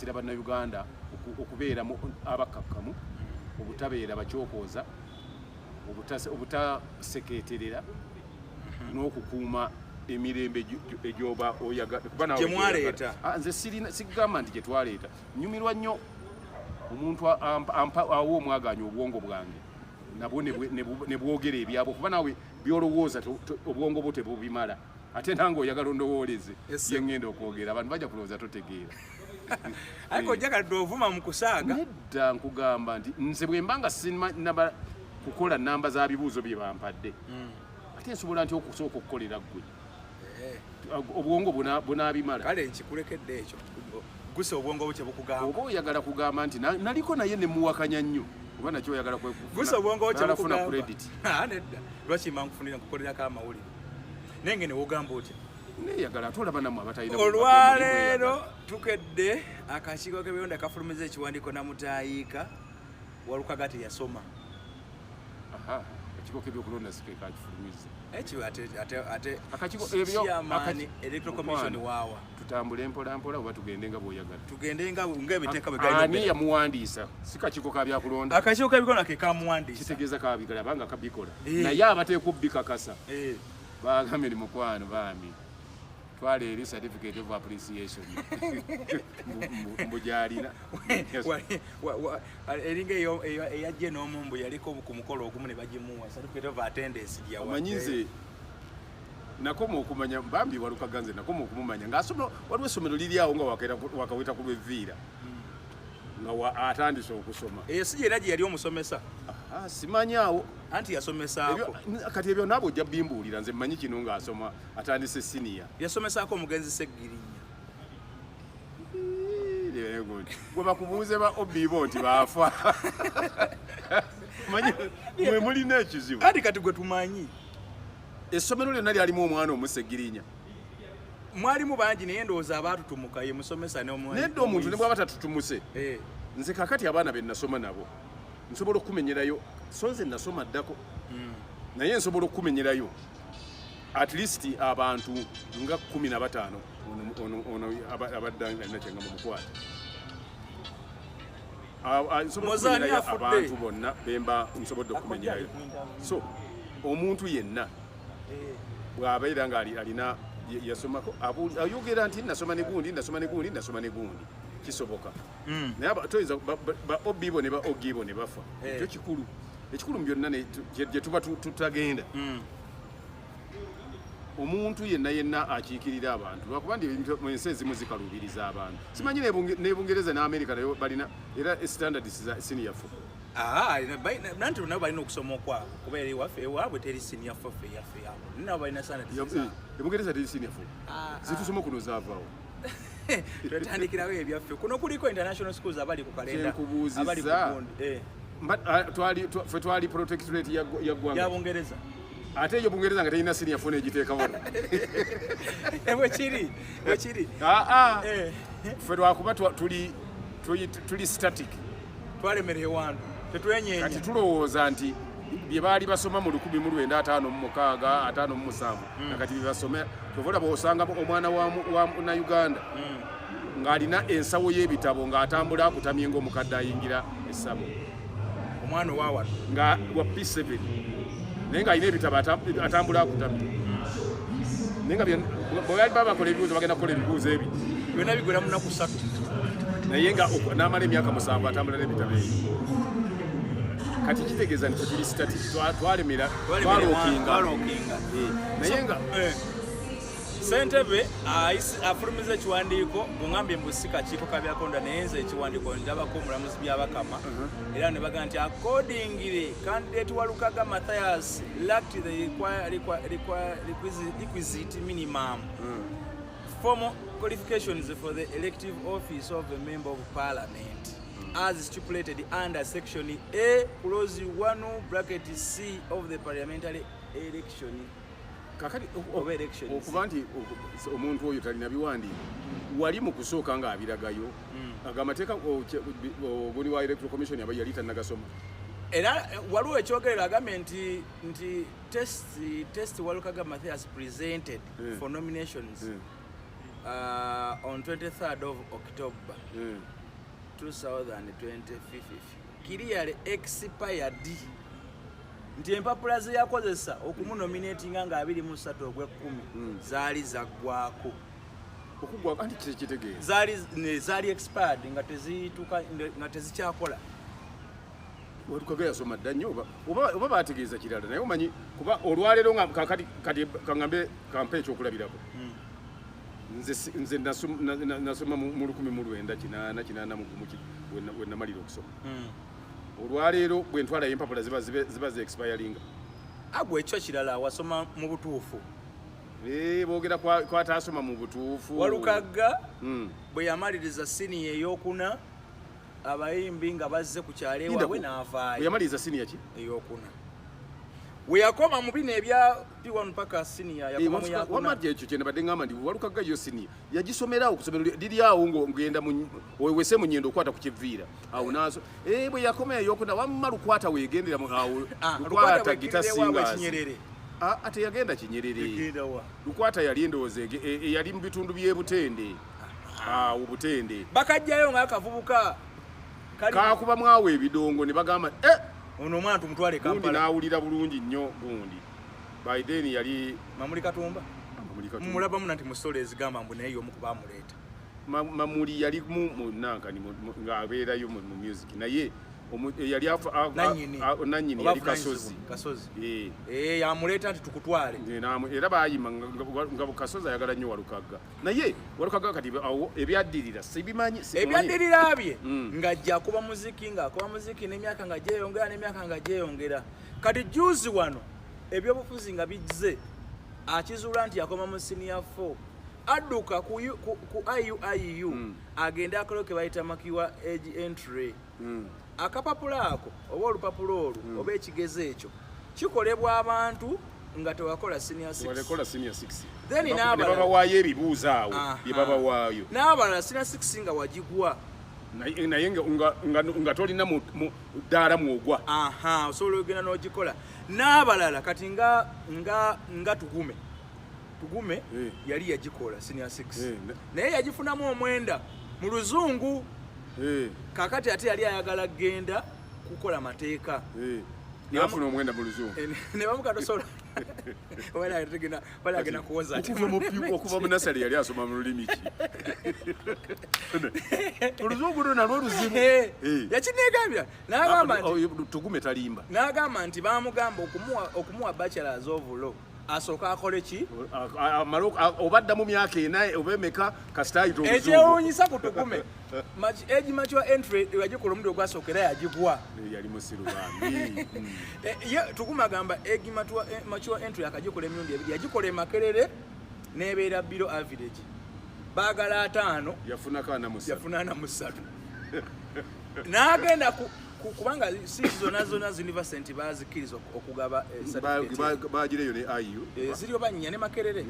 kusaasira bannayuganda okubeera abakakkamu obutabeera bakyokooza obutasekeeterera n'okukuuma emirembe egyoba oyagala. Nze sigamba nti gyetwaleeta. Nyumirwa nnyo omuntu awo omwaganya obwongo bwange nabwo ne bwogera ebyabwe kuba nawe byolowooza obwongo bwo tebubimala ate nange oyagala ondowooleze bye ŋŋenda okwogera abantu bajja kulowooza totegeera. Ariko ojjagalidde ovuma mu kusaaga. Nedda nkugamba nti nze bwe mba nga sinaba kukola nnamba za bibuuzo bye bampadde ate nsobola nti okusooka okukolera ggwe obwongo bunaabimala. Kale nkikulekedde ekyo gusa obwongo bukye bukugamba. Oba oyagala kugamba nti naliko naye ne muwakanya nnyo oba nakyo oyagala gusa obwongo bukye bukugamba. Credit. Nedda lwaki mba nkufunira nkukolerako amawulire nenge ne wogamba otya neyagala ate olaba nammwe abatalina. Olwaleero tukedde akakiiko k'ebirondera kafulumiza ekiwandiiko Namutayiika Walukaga teyasoma. Akakiiko k'ebyokulonda sikakifulumiza ekyo ate akakiiko chairman electoral commission waawa. Tutambule mpola mpola oba tugende nga bw'oyagala. Tugende ng'ebiteeka bwe gali. Ani yamuwandiisa si kakiiko ka byakulonda. Akakiiko k'ebyokulonda ke kamuwandiisa. Kitegeeza kabikala banga kabikola naye abateeka obbikakasa bagambye ni mukwano baami twala eri certificate of appreciation mbugyalina eringa eyajje n'omumbu yaliko ku mukolo ogumu ne bagimuwa certificate of attendance gyawa. Omanyize nakoma okumanya bambi Walukaga nze nakoma okumumanya ng'asoma waliwo essomero liri awo nga wakaweta ku lw'evviira nga atandise okusoma. Si era gye yali omusomesa. Simanyi awo anti yasomesaako. Kati ebyo naabo ojja bimbuulira nze mmanyi kino ng'asoma atandise siniya. Yasomesaako omugenzi Seggirinya. Gwe bakubuuze ba obibo nti baafa. Manyi mwe mulina ekizibu. Kati gwe tumanyi. Essomero lyonna lyalimu omwana omuseggirinya. Mwalimu bangi naye ndowooza abaatutumuka ye musomesa n'omwana. Nedda omuntu ne bw'aba tatutumuse. Nze kakati abaana be nasoma nabo nsobola okumenyerayo so nze nasoma ddako naye nsobola okumenyerayo at least abantu nga 15 ono abadde alina kyengamba mukwata abantu bonna bemba nsobodde okumenyerayo. So omuntu yenna bw'abeera nga alina yasomako ayogera nti nasoma ne gundi kisoboka naye toyinza ba obibo ne ba ogibo ne bafa ekyo ekikulu mu byonna gye tuba tutagenda omuntu yenna akiikirira abantu lwakuba ndi mu ensi ezimu zikaluubiriza abantu. Simanyi ne Bungereza ne America nayo balina era standards za senior fo. Nanti nabo balina okusoma okwabo kubeera ewaabwe teri senior fo yaffe yabo nabo balina standards. Bungereza teri senior fo zitusoma kuno zaavaawo. Twetandikirawo ebyaffe kuno kuliko international schools abali ku kalenda abali ku twali protectorate ya ggwanga ya Bungereza ate eyo Bungereza nga terina senior fo negiteeka wano bwekiri ffe lwakuba tuli static twalemereye wandu tetwenyeenya kati tulowooza nti bye baali basoma mu 1956 57 nakati bye tovola bw'osanga omwana wa Uganda ng'alina ensawo y'ebitabo ng'atambula akutamye ng'omukadde ayingira essabo omwana owawano nga wa P7 naye ng'alina ebitabo atambula akutamye naye nga bwe bali bakola ebibuuzo bagenda kukola ebibuuzo ebyo byonna bigwera mu nnaku 3 naye nga n'amala emyaka 7 atambula n'ebitabo ebyo. Kati kitegeeza nti tuli stati twalemera twalookinga naye nga Ssentebe afulumiza ekiwandiiko bungambye mbu si kakiiko ka byakonda naye nze ekiwandiiko ndabako omulamuzi by'Abakama era ne baga nti accordingly candidate Walukaga Mathias lacked the requisite minimum formal qualifications for the elective office of a member of parliament as stipulated under section A clause 1 bracket C of the parliamentary election. Kakati okuba nti omuntu oyo talina biwandiiko wali mu kusooka nga abiragayo agamateeka obuli wa electoral commission aba yali tannagasoma era waliwo ekyogerera agambye nti test Walukaga Mathias presented for nominations on 23rd of October 2025 clearly expired nti empapula ze yakozesa okumunominatinga nga 23 ogw'ekkumi zaali zaggwako okugwa anti kitegeeza zaali expired nga tezikyakola Walukaga yasoma dda nnyo oba baategeeza kirala naye omanyi kuba olwaleero nga kati kaŋŋambe kampa ekyokulabirako nze nasoma mu 1980 we namalira okusoma olwaleero bwe ntwalayo empapula ziba zi expiringa agwe ekyo kirala wasoma mu butuufu boogera kwataasoma mu butuufu Walukaga bwe yamaliriza siniya ey'okuna abayimbi nga bazze ku kyalo ewaabwe n'avaayo yamaliriza siniya ki ey'okuna we yakoma mu bino ebya P1 paka siniya yakoma mu yakuna wamadde ekyo kye nabadde ngamba ndi Walukaga yo siniya yagisomerawo kusomero liri awo ng'ogenda wese mu nnyendo okwata ku kiviira awo naazo bwe yakoma ey'okuna wamma Lukwata weegendera awo Lukwata gitasingaasi ate yagenda Kinyerere Lukwata yali endowooza yali mu bitundu by'e Butende Butende bakajjayo ng'akavubuka kakubamu awo ebidongo ne bagamba ono omwana tumutwale Kampala gundi n'awulira bulungi nnyo gundi Biden yali Mamuli Katumba mulaba muna nti mu story ezigamba mbu naye y'omu ku baamuleeta Mamuli yali mu nankani ng'abeerayo mu music naye yali nanyini yali Kasozi yamuleeta nti tukutwale era baayima nga Kasozi ayagala nnyo Walukaga naye Walukaga kati awo ebyaddirira sibimanyi ebyaddirira bye ng'ajja akuba muziki ng'akuba muziki n'emyaka nga gyeyongera kati juzi wano ebyobufuzi nga bijze akizuula nti yakoma mu senior 4 adduka ku IUIU agenda akolo ke bayita makiwa age entry akapapula ako oba olupapula olwo oba ekigezo ekyo kikolebwa abantu nga tewakola senior 6 then baba waayo ebibuuzo awo bye baba waayo n'abalala senior 6 nga wagigwa naye nga tolina mu ddaala mwogwa osobola ogenda n'ogikola n'abalala kati nga tugume yali yagikola senior 6 naye yagifunamu omwenda mu luzungu kakati ate yali ayagala genda kukola mateeka yafuna omwenda mu luzungu ne bamukatosola balagenda kuwoza okuva mu nasali yali asoma mu lulimi ki oluzungu lwo nalwo luzibu yakinegambya tugume talimba n'agamba nti bamugamba okumuwa bachelors of law asooka akole ki obadda mu myaka ena oba emeka kasitaayita oluzungu ekyewuunyisa ku tugume egi mature entry yagikola omundi ogwasookera yagigwa yali musiru bambi tugume agamba egi mature entry akagikola emirundi ebiri yagikola emakerere n'ebeera biro average baagala 5 yafuna ana mu 3 n'agenda kubanga si zona university bazikiriza okugaba certificate bagireyo ne IU ziriyo banyinya ne makerere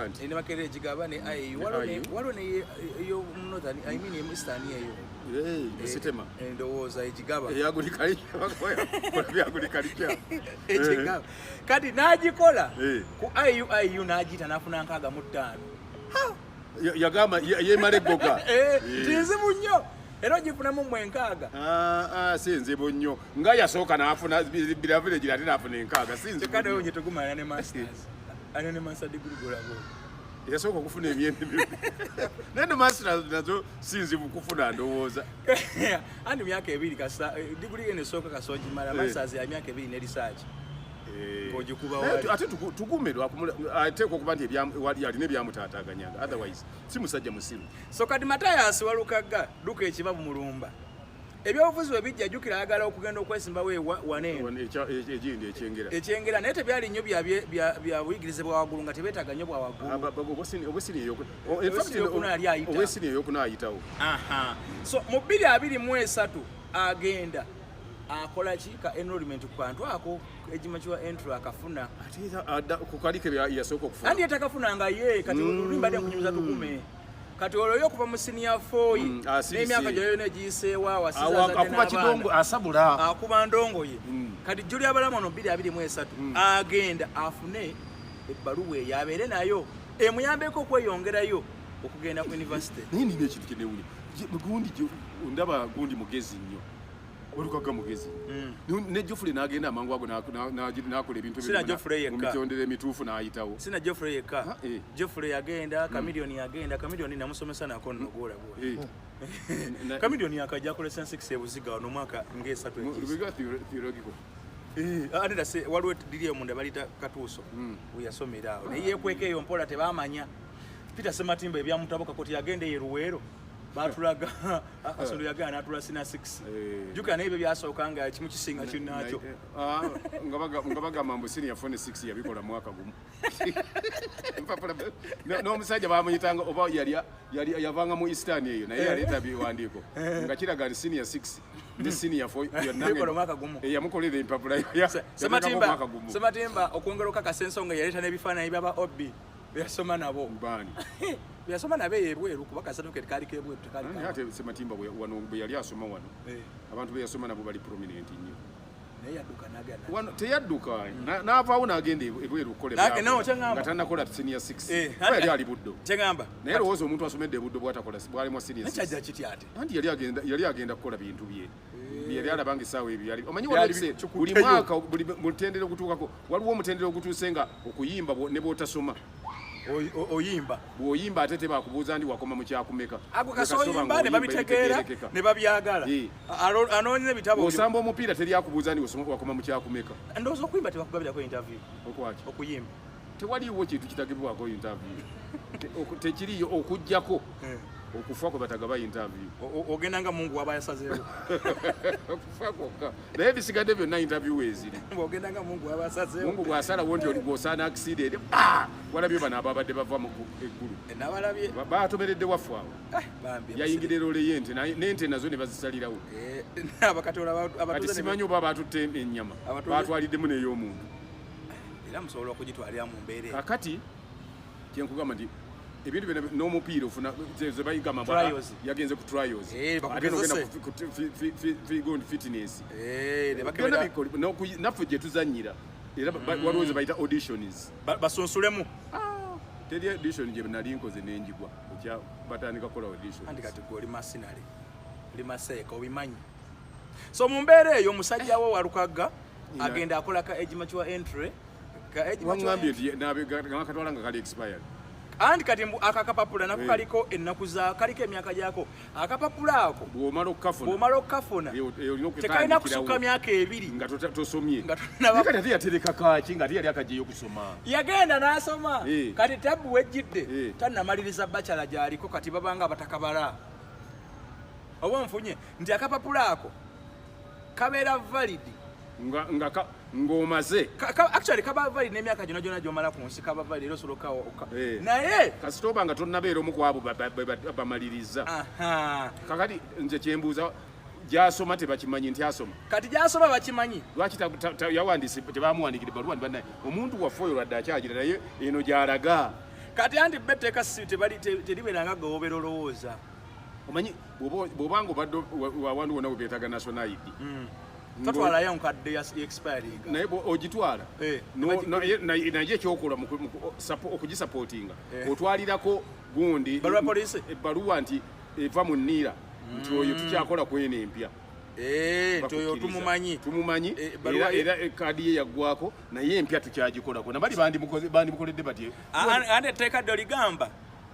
anti ne makerere gigaba ne IU walo ne yo northern I mean eastern eyo sistema ndowooza egigaba yagulikalikya egigaba kati n'agikola ku IU n'agita n'afuna 65 yagamba yemale goga tinzibu nnyo era ogifunamu mwenkaaga sinzibu nnyo nga yasooka n'afuna biravillage ate n'afuna enkaaga sinzibukaddeyo nye tugumana ne masters ane ne master degree golabo yasooka okufuna emyenda naye ne masters nazo sinzibu kufuna ndowooza andi myaka 2 kasa degree ene sooka kasogimala masters ya myaka 2 ne research ate tugume ateekwa okuba nti yalina ebyamutaataaganyaga otherwise si musajja musiru so kati Matayasi Walukaga duka ekibabu mulumba ebyobufuzi bwe bijja jjukira ayagala okugenda okwesimbawo ekyengera naye tebyali nnyo bya buyigirize bwa waggulu nga tebeetaaga nnyo bwa waggulu obwesini eyokuna ayitawo so mu 2023 agenda akola ki ka enrollment ku kantu ako egimakiwa entry akafuna kukalike yasooka okufuna andi yatakafunanga ye kati lulimbadde nkunyumiza tugume kati olwo okuva mu senior 4 n'emyaka gyoyo negiyiseewa akuba kidongo asabula akuba ndongo ye kati Julia Balamono 2023 agenda afune ebbaluwa eyo abeere nayo emuyambeko okweyongerayo okugenda ku university. Naye nina ekintu kyenewunya gundi ndaba gundi mugezi nnyo olukaga mugezi ne Geoffrey n'agenda amangu ago n'akola ebintu mu mitondero emituufu n'ayitawo. Sina Geoffrey yekka. Geoffrey yagenda, Chameleone yagenda, Chameleone namusomesa nako nnogola bwo. Chameleone yakajja akolesa 6 ebuziga wano mwaka ng'esatu theological. Anira se waliwo diriyo munda balita katuuso uyasomera awo naye yekweka eyo mpola tebamanya Peter Sematimba ebyamutaboka koti yagenda yeruwero batulaga asolo yagana atula sina 6 juka naye byasooka nga kimu kisinga kinnacho ngabaga mambo senior phone 6 yabikola mwaka gumu no musajja bamuyitanga oba yavanga mu Eastern eyo naye yaleta biwandiko nga kiraga senior 6 ndi senior 4 yabikola mwaka gumu yamukolera empapula ya Sematimba okwongeroka kasensonga yaleta nebifaananyi byaba obbi byasoma nabo bani byasoma nabe yebweru kubaka certificate kali kebwe tukali ate Sematimba wano bwe yali asoma wano abantu be yasoma nabo bali prominent nnyo naye yaduka nagana wano teyadduka n'avaawo n'agenda ebweru okukola nga tannakola senior 6 yali ali buddo kyengamba naye lowooza omuntu asomedde buddo bwatakola bwali mu senior 6 kyajja kiti ate anti yali agenda kukola bintu bye yali alabanga essaawa ebyo yali omanyi walabise buli mwaka buli mutendera okutuukako waliwo omutendera ogutuuse nga okuyimba ne bw'otasoma oyimba bw'oyimba ate tebakubuuza ndi wakoma mu kyakumeka ako kasoyimba ne babitegeera ne babyagala anoonye ebitabo osamba omupiira teryakubuuza ndi wakoma mu kyakumeka ndowooza okuyimba tebakugabirako interview okwaki okuyimba tewaliiwo kintu kitagibwako interview tekiriyo okujjako okufa kwe batagaba interview ogenda nga Mungu waba yasazeewo okufa kwokka naye bisigadde byonna interview eziri ogenda nga Mungu waba yasazeewo Mungu bw'asalawo nti olibw'osaana accident walabye bano ababadde bava mu eggulu nabalabye baatomeredde waffe awo yayingira erole y'ente n'ente nazo ne bazisalirawo kati simanyi oba baatutte ennyama baatwaliddemu n'ey'omuntu era musobola okugitwalira mu mbeera kakati kyenkugamba nti ebintu bino n'omupiira ofuna ze bayigama yagenze ku trials fitness naffe gye tuzannyira era waliwo ze bayita auditions basunsulemu teri audition gye nali nkoze n'enjigwa okya batandika kukola audition andi kati gwe oli masinale oli maseeka obimanyi so mu mbeera eyo omusajja wo walukaga agenda akola ka age mature entry wangambye nti nakatwala nga kali expired anti kati akakapapula nako kaliko ennaku za kaliko emyaka gyako akapapula ako bw'omala okukafuna tekalina kusukka myaka 2 nga tosomye kati ate yatereka kaki nga ate yali akajeyo kusoma yagenda n'asoma kati tabu wejjidde tannamaliriza bachala gyaliko kati babanga abatakabala oba nfunye nti akapapula ako kabeera valid ng'omaze actually kaba valid n'emyaka gino gyonna gy'omala ku nsi kaba valid era osoloka naye kasita oba nga tonnabeera omu ku abo bamaliriza kakati nze kyembuuza gy'asoma tebakimanyi nti asoma kati gy'asoma bakimanyi lwaki yawandiise tebamuwandiikira ebbaluwa nti bannaye omuntu waffe oyo lwadde akyagira naye eno gy'alaga kati andi betteeka teribeeranga gawoobera olowooza omanyi bw'obanga obadde wawandu wonna bwe beetaaga national ID tatwalayo nkadde ya expiring naye ogitwala naye ekyokola okugisupportinga otwalirako gundi ebbaluwa nti eva mu nniira nti oyo tukyakola kweno empya oyo tumumanyi era ekaadi ye yaggwako naye empya tukyagikolako nabali bandimukoledde batye andi etteeka dde oligamba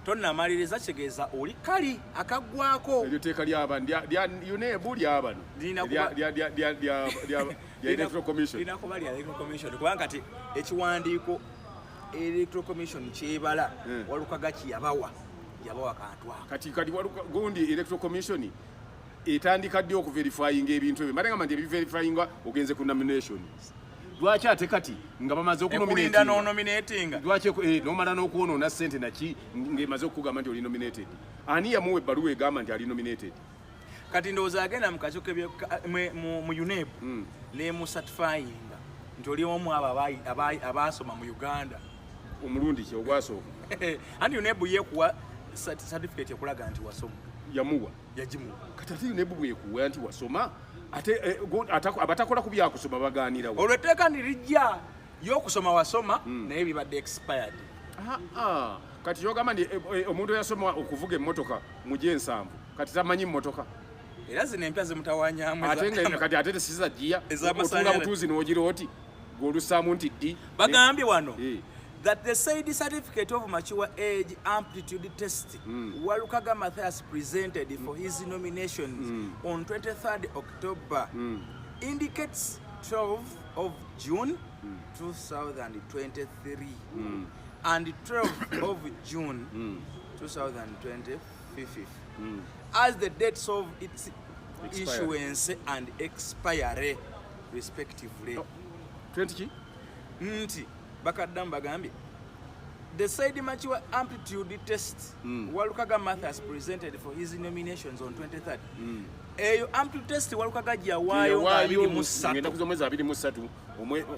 tonnamaliriza kitegeeza oli kali akaggwako eryo teeka ly'abano lya UNEB ly'abano lya Electoral Commission linakuba lya Electoral Commission kubanga kati ekiwandiiko Electoral Commission kyebala walukaga kiyabawa kantu ako kati gundi Electoral Commission etandika ddi okuverifyinga ebintu ebyo mbalengamba nti ebiverifyinga ogenze ku nominations lwaki ate kati nga bamaze okunominatinga lwaki nomala n'okwonoona ssente naki ng'emaze okukugamba nti oli nominated ani yamuwa ebbaluwa egamba nti ali nominated kati ndowooza agenda mu kakiiko mu UNEB nemusatifyinga nti oli omu abo abaasoma mu Uganda omulundi ki ogwasooka anti UNEB yekuwa certificate ekulaga nti wasoma yamuwa yagimuwa kati ate UNEB bwekuwa nti wasoma ate abatakola ku byakusoma bagaanirawo olwo etteeka ndirijja y'okusoma wasoma naye bibadde expired kati kyogamba ndi omuntu yasoma okuvuga emmotoka mu gyensanvu kati tamanyi mmotoka era zino empya zimutawanyamu ate nga kati ate tesiza jjiya otunga butuuzi n'ogira oti gw'olusaamu nti ddi bagambye wano that the said certificate of mature age aptitude test Walukaga Mathias presented for his nominations on 23rd October indicates 12th of June 2023 and 12th of June 2025 as the dates of its issuance and expiry respectively. 20 nti bakaddamu bagambye the said mature aptitude test Walukaga Mathias presented for his nominations on 23rd eyo aptitude test Walukaga gyawaayo ngenda kuza omwezi 23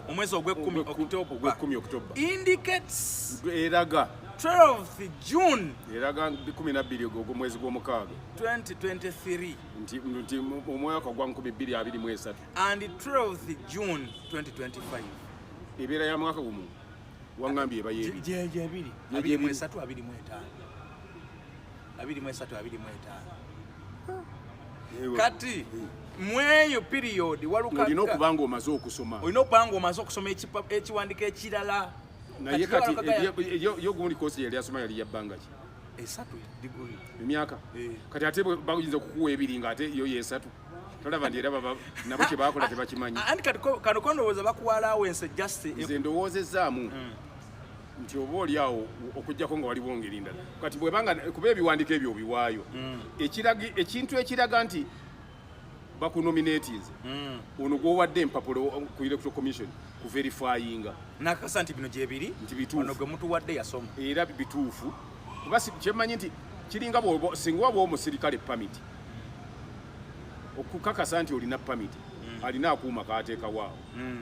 omwezi ogw'ekumi October indicates eraga 12th June eraga 12 ogw'omwezi gw'omukaaga 2023 nti omwaka gwa 2023 and 12th June 2025 ebeera ya mwaka gumu wangambye eba yebi gyebiri 23 kati mweyo period Walukaga olina okubanga omaze okusoma ekiwandiiko ekirala naye kati yo gundi kosi yali asoma yali yabbanga ki esatu degree emyaka kati ate bayinza okukuwa ebiri nga ate yo yesatu tolaba ndi era nabo kye bakola tebakimanyi anti kati kano kondowooza bakuwa allowance just nze ndowoozezaamu nti oba oli awo okujjako nga waliwo ngeri ndala kati bwebanga kuba ebiwandiiko ebyo obiwaayo ekintu ekiraga nti bakunominatinze ono gwowadde empapula ku electoral commission kuverifyinga nakasa nti bino gyebiri nti bituufu ono gwe mutuwadde yasoma era bituufu kuba kyemmanyi nti kiringa singa waba omusirikale pamiti okukakasa nti olina pamiti alina akuuma kaateekawo awo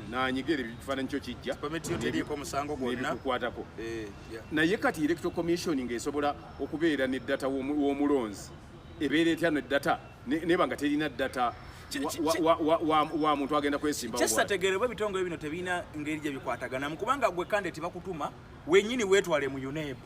n'anyigera ebifaananyi kyo kijja pamiti yo teriiko omusango gwonna nebikukwatako naye kati electoral commission ng'esobola okubeera ne data w'omulonzi ebeera etya ne data neba nga terina data wa muntu agenda kwesimbawo kyesategeerebwa ebitongole bino tebirina ngeri gye bikwatagana kubanga gwe kandi tibakutuma wennyini weetwale mu UNEB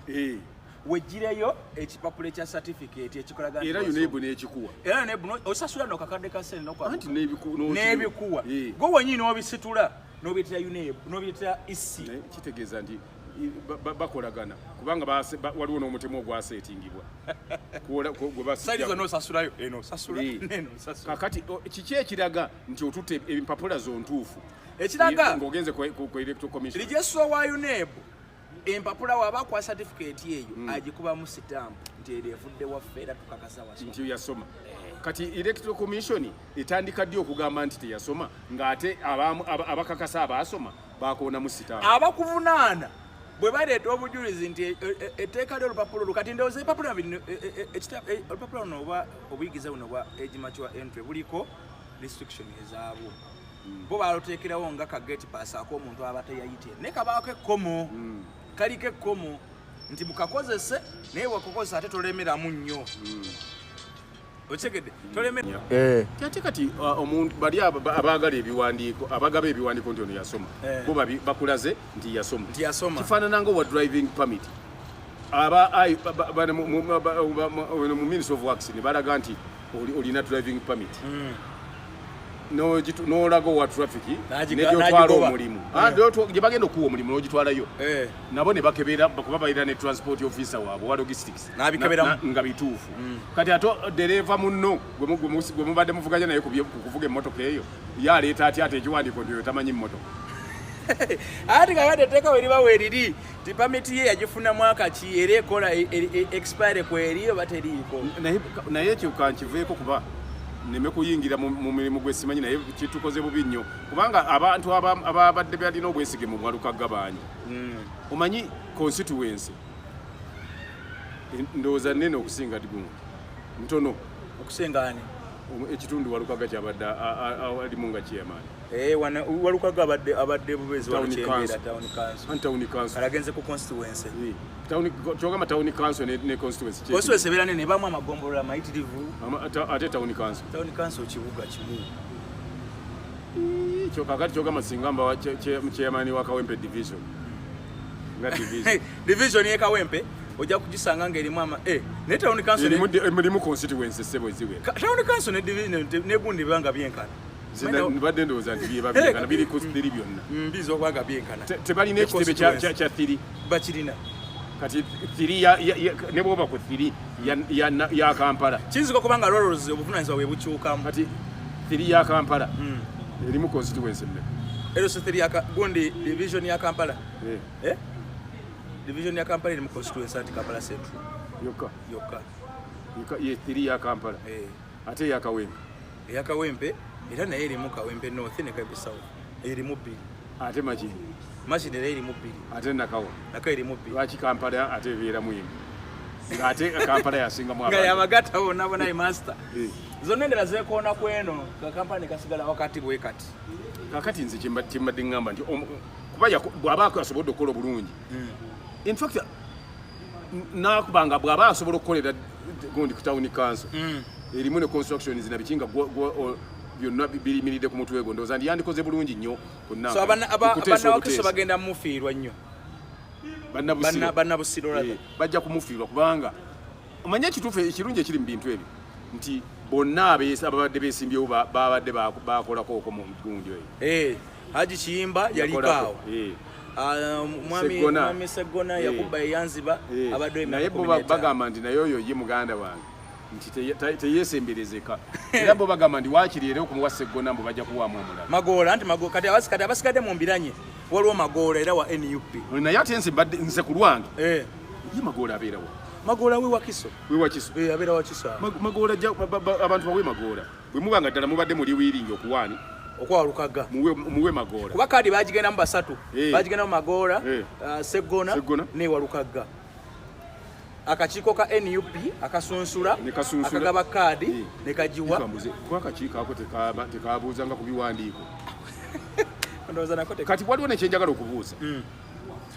wejjireyo ekipapula ekya certificate ekikolaga era UNEB n'ekikuwa era UNEB osasula n'okakadde ka sente anti n'ebikuwa gwe wennyini n'obisitula n'obiyitira UNEB n'obiyitira isi kitegeeza nti bakolagana kubanga waliwo n'omutemu ogwaseetingibwa saidi zonna osasulayo kakati kiki ekiraga nti otutte empapula zontuufu ekiraga ng'ogenze ku electoral commission lijesuwa wa UNEB empapula waba kwa certificate eyo agikubamu sitampu nti eri evudde waffe era tukakasa wasoma nti yasoma kati electoral commission etandika ddi okugamba nti teyasoma ng'ate abakakasa abaasoma bakoonamu sitampu abakuvunaana bwe baleeta obujulizi nti etteeka ly'olupapula olwo kati ndowooza ebipapula olupapula luno oba obuyigiza buno bwa age mature entry buliko restriction ezaabwo bo baluteekerawo nga kageti pass ak'omuntu aba teyayite naye kabaako ekkomo kaliko ekkomo nti mukakozese naye bwekakozesa ate tolemeramu nnyo okitegedde tolemera ate kati omuntu bali abaagala ebiwandiiko abagaba ebiwandiiko nti ono yasoma bo bakulaze nti yasoma kifaanana nga owa driving permit mu Ministry of Works ne balaga nti olina driving permit n'olaga owa traffic n'egyotwala omulimu gye bagenda okuwa omulimu n'ogitwalayo nabo ne bakebera kuba balina ne transport officer waabwe wa logistics nga bituufu kati ate dereeva munno gwe mubadde muvuganya naye ku kuvuga emmotoka eyo yaleeta atya ate ekiwandiiko nti oyo tamanyi emmotoka ati kakati etteeka we liba weeriri ti pamiti ye yagifuna mwaka ki era ekola expire kweri oba teriiko naye ekyo kankiveeko kuba neme kuyingira mu mirimu gwesimanyi naye kitukoze bubi nnyo kubanga abantu ababadde balina obwesige mu Walukaga bangi omanyi constituency ndowooza nnene okusinga Digunga ntono okusinga ani ekitundu Walukaga kyabadde alimu nga chairman Walukaga abadde bubezi walukyengera town council alagenze ku constituency kyogamba town council ne constituency ebeera nene bamu amagombolola mayitirivu ate town council kibuga kimu kyokakati kyogamba singamba chairman wa Kawempe division nga division ye Kawempe ojja kugisanga ng'erimu naye town council mulimu constituency sebo ziwe town council ne division ne gundi banga byenkana nibadde ndowooza nti bye babyenkana biri ku 3 byonna mbizo obanga byenkana tebalina ekitebe kya 3 bakirina kati 3 ne bwoba ku 3 ya Kampala kiyinzika kubanga lwolwozi obuvunaanyizibwa bwe bukyukamu kati 3 ya Kampala erimu constituency mmeka LC3 gundi division ya Kampala division ya Kampala eri mu constituency anti Kampala Central yokka ye 3 ya Kampala ate ya Kawempe ya Kawempe era naye eri mu Kawempe North ne Kawempe South eri mu 2 ate Makindye eri mu 2 ate Nakawa eri mu 2 lwaki Kampala ate ebeera mu ate Kampala yasinga mu nga yamagata bona master zonna endala zekoona kweno Kampala kasigala wakati bwe kati kakati nze kimbadde ngamba nti kuba bw'aba asobodde okukola obulungi in fact nakubanga bw'aba asobola okukolera gundi ku town council erimu ne construction zina bikinga byonna birimiridde ku mutwe gwo ndowooza ndi yandikoze bulungi nnyo so bannawakiso bagenda mumufiirwa nnyo bannabusiro bajja kumufiirwa kubanga omanye ekituufu ekirungi ekiri mu bintu ebyo nti bonna ababadde beesimbyewo babadde bakolako okwo mu gundi oyo Haji Kiyimba yalikaawo mwami Segona yakuba eyanziba abadde naye bo bagamba nti naye oyo ye muganda wange nti teyesemberezeka era bo bagamba nti waakiri era okumuwa Segona mbu bajja kuwaamu omulala Magoola nti kati abasigadde mu mbiranye waliwo Magoola era wa NUP naye ate nze ku lwange ye Magoola abeerawo Magoola we Wakiso abeera Wakiso Magoola abantu bawe Magoola bwe mubanga ddala mubadde muli wiringi okuwaani okwalukaga muwe Magoola kuba kadi bagigenda mu basatu bagigenda mu Magoola Segona ne Walukaga akakiiko ka NUP akasunsula akagaba kadi ne kajiwa kwa akakiiko ako tekabuuzanga ku biwandiiko kati waliwo nekyenjagala okubuuza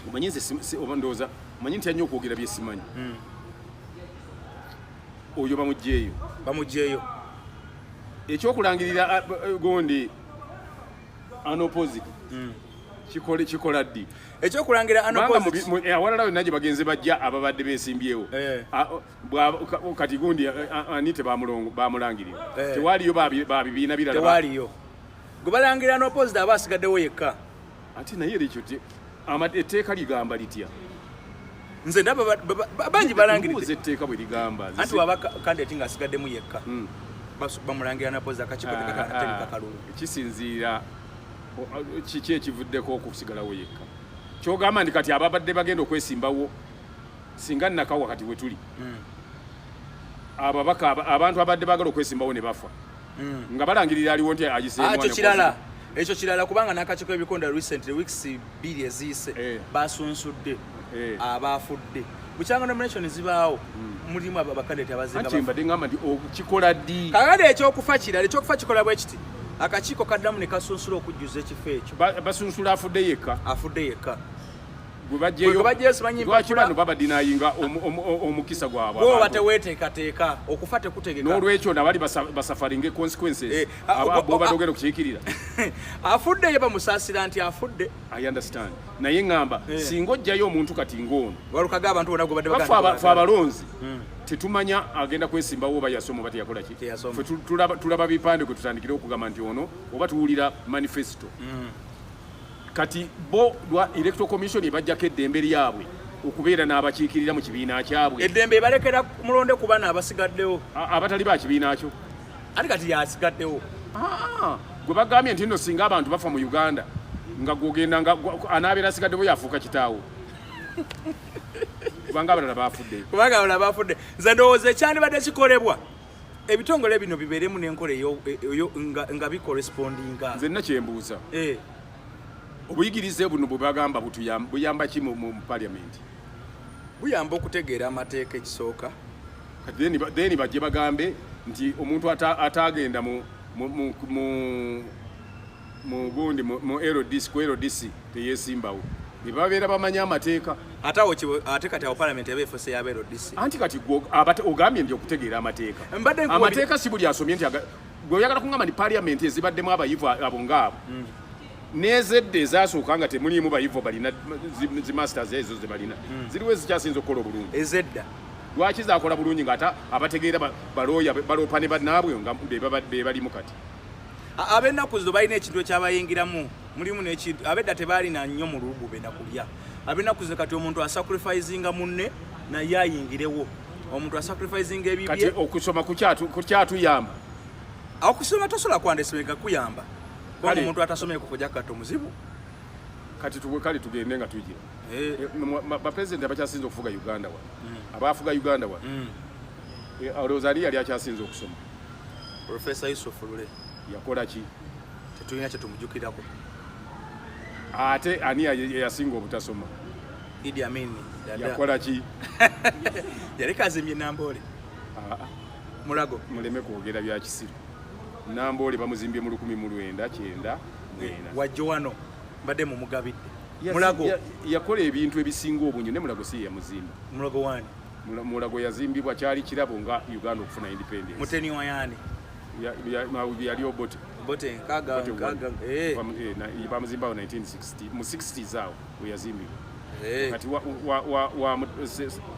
omanyi nze ndowooza omanyi nti nnyo okwogera byesimanyi oyo bamugyeyo ekyokulangirira gondi anopposite kikola ddi ekyokulangira awalala yonna gye bagenze bajja ababadde beesimbyewo kati gundi ani bamulangirira tewaliyo babibiina birala tewaliyo gwe balangira anopposite aba asigaddewo yekka ate naye ekyo etteeka ligamba litya nze ndaba bangi balangirira etteeka bwe ligamba anti waba kandidate ng'asigaddemu yekka bamulangira anopposite akakiiko kakalulu kisinziira kiki ekivuddeko okusigalawo yekka kyogamba ndi kati ababadde bagenda okwesimbawo singa Nakawa kati we tuli ababaka abantu abadde bagala okwesimbawo ne bafa nga balangirira aliwo nti agiseemwa ekyo kirala kubanga n'akakiiko ebikonda recently weeks 2 eziise basunsudde abaafudde bukyanga nomination zibaawo mulimu abakandidate abazinga mbadde ngamba nti kikola ddi kakati ekyokufa kirala ekyokufa kikola bwe kiti akakiiko kaddamu ne kasunsula okujjuza ekifo ekyo basunsula afudde yekka gwe bajjeyo simanyi lwaki bano babadinayinga omukisa gwabwe bo bateweteekateeka okufa tekutegeka n'olwekyo nabali basafaringa consequences bwobadde ogenda okukiikirira afuddeyo bamusaasira nti afudde I understand naye ngamba singa ojjayo omuntu kati ng'ono Walukaga abantu bonna gwe badde fe abalonzi tetumanya agenda kwesimbawo oba yasoma oba teyakola ki tulaba bipande kwe tutandikire okugamba nti ono oba tuwulira manifesto kati bo lwa electoral commission ebajjako eddembe lyabwe okubeera n'abakiikirira mu kibiina kyabwe eddembe ebalekera mulonde ku bana abasigaddewo abatali ba kibiina kyo ate kati yasigaddewo gwe bagambye nti nno singa abantu bafa mu Uganda nga gwogenda anaabeera asigaddewo yafuuka kitaawo kubanga abalala bafudde nze ndowooza ekyandibadde kikolebwa ebitongole bino bibeeremu n'enkola nga bikorespondinga nze nakyembuuza obuyigirize buno bwe bagamba buyamba ki mu parliament buyamba okutegeera amateeka ekisooka then bajje bagambe nti omuntu atagenda mu LDC teyesimbawo nebabeera bamanya amateeka ate kati awo parliament yabeefuse yaba LDC anti kati ogambye nti okutegeera amateeka si buli asomye nti gwe oyagala kungamba nti parliament ezibaddemu abayivu abo ngaabo nezedde ezasooka nga temulimu bayivu balina zi masters ezo ze balina ziriwo ezikyasinza okukola obulungi ezedda lwaki zakola bulungi nga ate abategeera balooya baloopa ne bannaabwe nga be balimu kati ab'ennaku zino balina ekintu ekyabayingiramu mulimu n'ekintu abedda tebaalina nnyo mu lubu be nakulya ab'ennaku zino kati omuntu asacrificinga munne naye ayingirewo omuntu asacrificinga ebibye kati okusoma kukyatuyamba okusoma tosobola kwandesebeka kuyamba kuba omuntu atasomeko kujja kati omuzibu kati kale tugende nga tugira bapulezidenti abakyasinza okufuga Uganda wa abafuga Uganda wa olowooza ali yali akyasinza okusoma Professor Yusuf Lule yakola ki tetulina kye tumujjukirako ate ani yasinga obutasoma Idi Amin yakola ki yali kazimbye Namboole Mulago muleme kwogera bya kisiru Namboole bamuzimbye mu 1990 wajjo wano mbadde mu mugabidde Mulago yakola ebintu ebisinga obunyo ne Mulago si yamuzimba Mulago wani Mulago yazimbibwa kyali kirabo nga Uganda okufuna independence Muteni wayani yali Obote Bote kaga bamuzimba mu 1960 mu 60s awo we yazimbibwa kati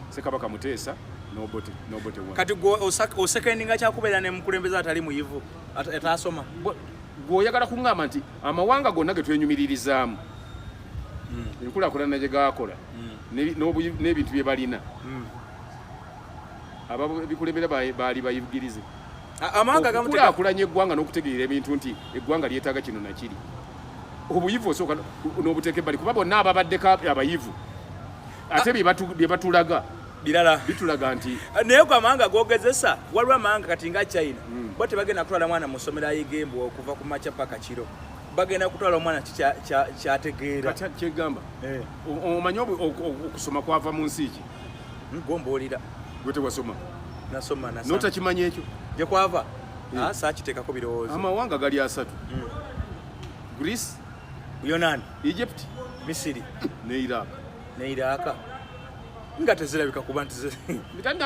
Ssekabaka Muteesa n'Obote wani kati osekendinga kyakubeera ne mukulembeza atali muyivu atasoma gwoyagala kuŋŋamba nti amawanga gonna ge twenyumiririzaamu enkulaakulana gye gaakola n'ebintu bye balina ababikulembera baali bayigirize okulaakulanya eggwanga n'okutegeera ebintu nti eggwanga lyetaaga kino nakiri obuyivu osooka n'obuteeke bali kuba bonna ababaddeko abayivu ate bye batulaga birala bitulaga nti naye gwe amawanga gogezesa waliwo amawanga kati nga China bo tebagenda kutwala mwana mu ssomero ayigembo okuva ku makya paka kiro bagenda kutwala omwana kyategeera kyegamba omanyi okusoma kwava mu nsi ki gomboolira gwe tewasoma nasoma notakimanya ekyo gye kwava saakiteekako birowoozo amawanga gali 3 Greece Yunani Egypt Misiri ne Iraq nga tezirabika kuba nti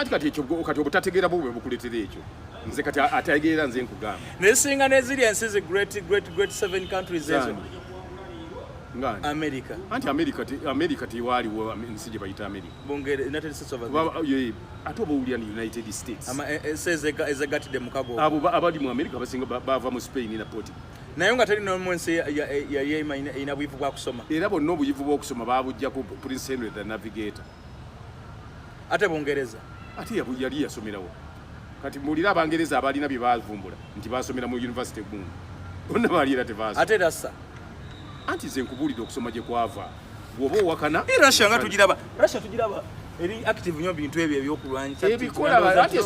kati ekyo kati obutategeera bwe bukuleetera ekyo nze kati ategeera nze nkugamba nesinga neziri ensi zi great 7 countries ezo ngani America tiwaaliwo ensi gye bayita America United States of America ate oba owulira ni United States ezegatidde mukago abo abali mu America basinga bava mu Spain na Portugal naye nga teri n'omu ensi erina buyivu bwa kusoma era bonna obuyivu bw'okusoma baabujjaku Prince Henry the Navigator ate Bungereza ate yali yasomerawo kati mulira Abangereza abalina bye bavumbula nti basomera mu university gumu bonna balira tebaasoma ate Russia anti ze nkubulira okusoma gye kwava bw'oba owakana Russia nga tugiraba eri active nnyo bintu ebyo ebyokulwanya ebikola ati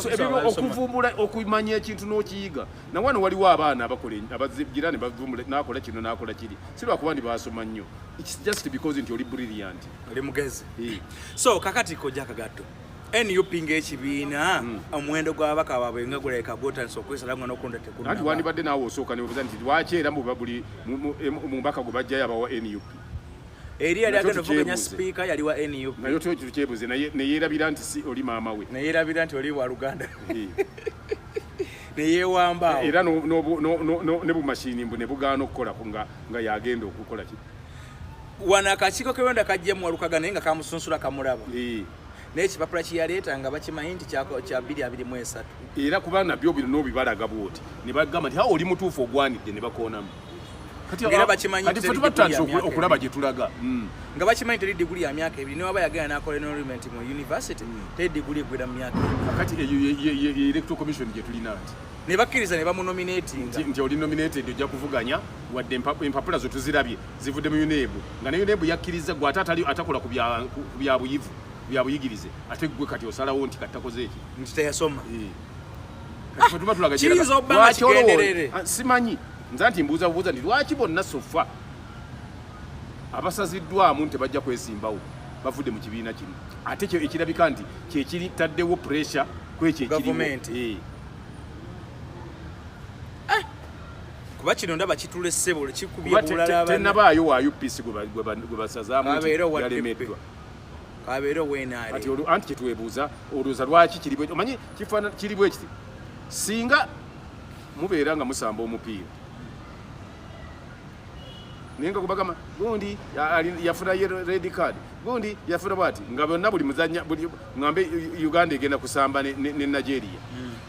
okuvumbula okumanya ekintu n'okiyiga na wano waliwo abaana abagira ne bavumbula nakola kino nakola kiri si lwakuba ndi basoma nnyo it's just because nti oli brilliant oli mugezi so kakati kojja akagatto NUP ng'ekibiina omuwendo gw'ababaka baabwe nga guleka gwotandisa okwesala nga n'okunda tekuna anti wandibadde naawe osooka ne buuza nti lwaki era buli mubaka gwe bajjayo abawa NUP eri yali agenda okuvuganya sipiika yali wa NUP naye ekyo kyebuze naye yeerabira nti si oli maama we naye yeerabira nti oli wa Luganda neyeewamba era ne bumashini mbu ne bugaana okukola nga yagenda okukola ki wano akakiiko k'ebyonda kajjemu walukaga naye nga kamusunsula kamulaba naye ekipapula kyeyaleeta nga bakimanyi nti kya 223 era kuba nabyo bino n'obibalaga bwoti ne bagamba nti oli mutuufu ogwanidde ne bakoonamu kati tubatandise okulaba gye tulaga nga bakimanyi teri diguli ya myaka ebiri newaba yagenda n'akola enrollment mu university teri diguli egwera mu myaka kati eyo electoral commission gye tulina nti ne bakkiriza ne bamunominatinga nti oli nominated ojja kuvuganya wadde empapula zo tuzirabye zivudde mu UNEB nga ne UNEB yakkiriza gwe ate atakola ku bya buyivu bya buyigirize ate gwe kati osalawo nti katakoze eki nti teyasoma tuba tulaga kiriza obbanga kigenderere simanyi nza nti mbuuza nti lwaki bonna sofa abasaziddwamu tebajja kwesimbawo bavudde mu kibiina kino ate ekirabika nti kyekiri taddewo pressure kwekyo ekiriwo kuba kino ndaba kitula essebo kikubye bulala tennabaayo wa UPC gwe basazaamu yalemeddwa kabeera oweenaale anti kyetwebuuza olowooza lwaki kiri omanyi kiri bwe kiti singa mubeera nga musamba omupiira nenga kubagama gundi yafuna red card gundi yafuna bwati nga bonna buli muzanya buli ngambe Uganda egenda kusamba ne Nigeria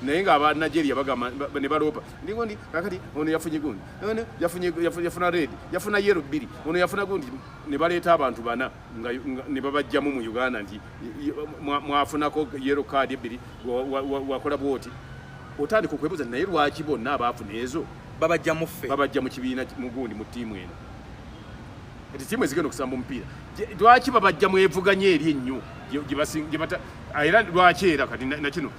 nenga aba Nigeria bagama ne balopa ndigundi kakati ono yafunye gundi ono yafuna red yafuna yellow biri ono yafuna gundi ne baleta abantu bana nga ne babajjamu mu Uganda nti mwafunako yellow card biri wakola bwoti otandika okwebuza naye lwaki bonna abafuna ezo babajja muffe babajja mu kibiina mugundi mu tiimu eno eti tiimu ezigenda okusamba omupiira lwaki babajja mwevuganya eri ennyo era lwaki era kati nakino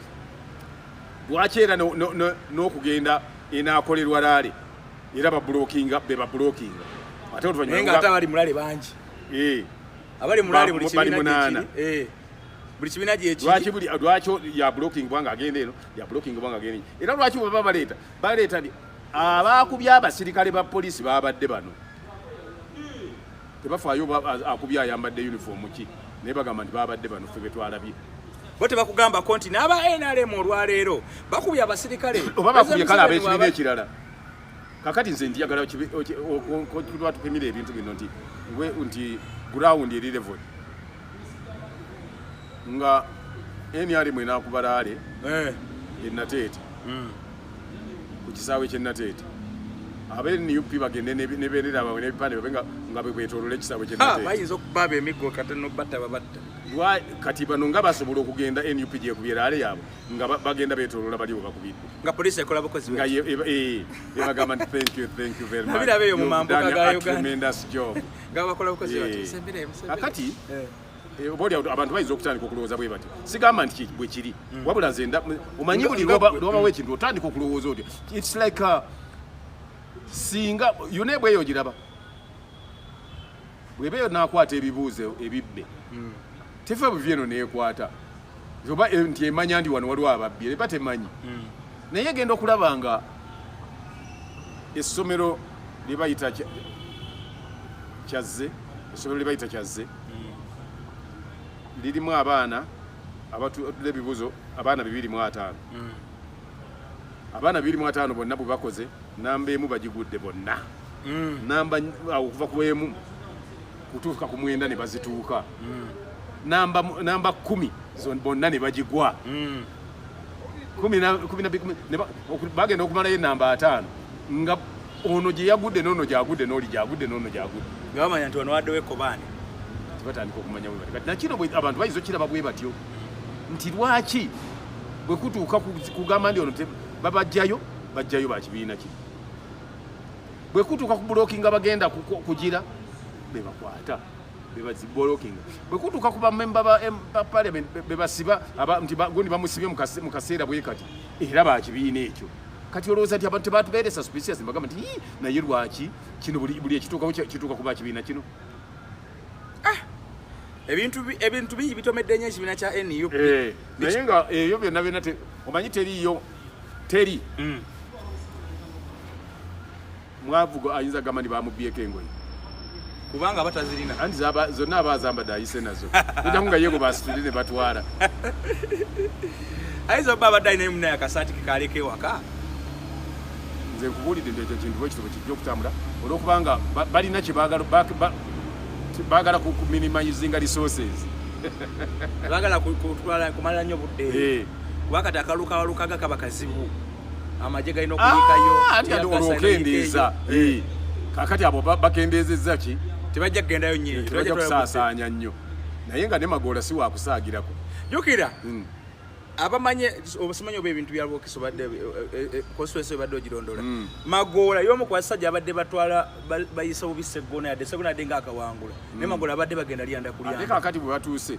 lwaki era n'okugenda enaakolerwa laale era babulookinga be babulookinga ate oluvannyuma ate abali mulale bangi abali mulale buli kibiina buli kibiina gyekiri lwaki ya blocking bwanga agenda eno ya blocking bwanga agenda eno era lwaki baba baleeta abakubya abasirikale ba poliisi babadde bano tebafaayo akubya ayambadde uniform ki naye bagamba nti babadde bano ffe betwalabye bo tebakugambako nti n'aba NRM olwaleero bakubya abasirikale oba bakubye kale ab'ekibiina ekirala kakati nze njagala tupimira ebintu bino nti ground eri level nga NRM enakubalaale enateete ku kisaawe ky'enateete abe-NUP bagende n'ebendera baabwe n'ebipande babe nga beetoloola ekisaawe ky'enateete bayinza okuba ab'emiggo kate n'obatta babatta kati bano nga basobola okugenda NUP gyekubye laale yaabwe nga bagenda beetoloola bali we bakubidde nga poliisi ekola bukozi bagamba nti thank you very much nabirabe eyo mu mambuka ga Uganda tremendous job nga bakola bukozi bati akati oboli abantu bayinza okutandika okulowooza bwe bati sigamba nti bwe kiri wabula nze omanyi buli lwobawo ekintu otandika okulowooza otyo its like singa yona bweyo ogiraba bwebeeyo nakwata ebibuuzo ebibbe tefe buvyeno neekwata oba nti emanya ndi wano waliwo ababbi eba temanyi naye genda okulaba nga essomero lyebayita Kyazze lirimu abaana abatudde ebibuzo abaana 205 abaana 205 bonna bwe bakoze namba emu bagigudde bonna namba okuva ku emu kutuuka ku 9 ne bazituuka namba 10 bonna ne bagigwa 10 bagenda okumalayo namba 5 nga ono gye yagudde n'ono gyagudde n'oli gyagudde n'ono gyagudde nga bamanya nti ono waddewo ekobaani batandika okumanya bwe bati kati nakino abantu bayinza okiraba bwe batyo nti lwaki bwe kutuuka kugamba ndi ono babajjayo bakibiina ki bwe kutuuka ku blockinga bagenda kugira be bakwata be bazibblockinga bwe kutuuka ku bamemba ba parliament be basiba nti gundi bamusibye mu kaseera bwe kati era bakibiina ekyo kati olowooza nti abantu tebatubeere suspicious mbagamba nti naye lwaki kino buli ekituukawo kituuka kuba kibiina kino ebintu bingi bitomedde nnyo ekibiina kya NUP naye nga eyo byonna byonna omanyi teriyo teri mwavugo ayinza gamba ndi bamubyeko engoye kubanga batazirina anti zonna abazambadde ayise nazo etaku nga yego basitule ne batwala ayinza oba abadde alinayo munaye akasaati kekaleka ewaka nze nkubuulidde nti ekyo kintu bwekitobo kijja okutambula olwokubanga balina baagala ku minimizinga resources baagala kumalira nnyo budde kuba kati akalukalukaga kaba kazibu amagye galina okuyikayo olwokendeeza kakati abo bakendeezezza ki tebajja kugendayo nnyo tebajja kusaasaanya nnyo naye nga ne Magoola si waakusaagirako jukira abamanye obusimanyi oba ebintu byalwokisa obadde constituency obadde ogirondoola Magoola y'omu ku basajja abadde batwala bayisa bubi Sseggona yadde Sseggona yadde ngaakawangula naye Magoola abadde bagenda lyanda kulyanda ate kakati bwe batuuse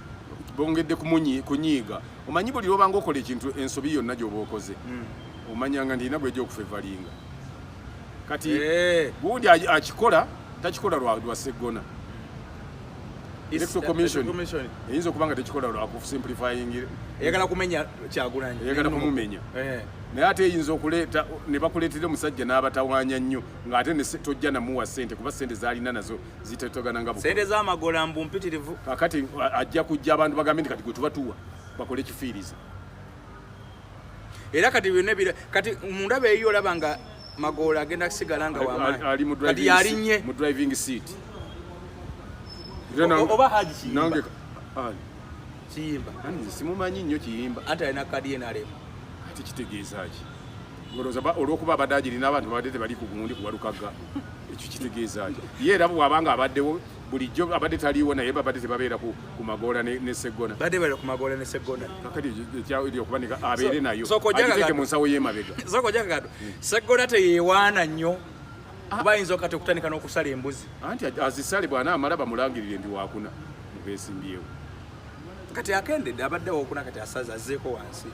bongedde kunyiiga omanyi buli lwobanga okola ekintu ensobi yonna gy'oba okoze omanyanga ndina bwejja okufevalinga kati gundi akikola takikola lwa Sseggona Electoral Commission eyinza okuba nga tekikola lwa kusimplifying eyagala kumenya Kyagulanyi eyagala kumumenya naye ate eyinza okuleeta ne bakuleetera omusajja n'abatawaanya nnyo ng'ate tojja namuwa ssente kuba ssente z'alina nazo zitetogana nga ssente z'Amagoola mbu mpitirivu kakati ajja kujja abantu bagambe nti kati gwe tubatuwa bakole kifiiriza era kati byonna kati mundaba eyo olaba nga Magoola agenda kusigala nga wamaanyi ali mu kati yalinye mu driving seat oba Haji Kiyimba nange Kiyimba nze simumanyi nnyo Kiyimba anti alina kadi NRM ate kitegeeza ki goloza olwokuba abadde agirina abantu babadde tebali ku gundi kubalukaga ekyo kitegeeza ki ye era bwabanga abaddewo bulijjo abadde taliiwo naye babadde tebabeera ku Magoola ne Sseggona badde bali ku Magoola ne Sseggona kakati okubanika abeere nayo Sokojja agiteeke mu nsawo y'emabega Sokojja kakado Sseggona teyeewaana nnyo bayinza okati okutandika n'okusala embuzi anti azisale bwana amala bamulangirire ndi waakuna mubeesimbyewo kati akendedde abaddewo okuna kati asaza azzeeko wansi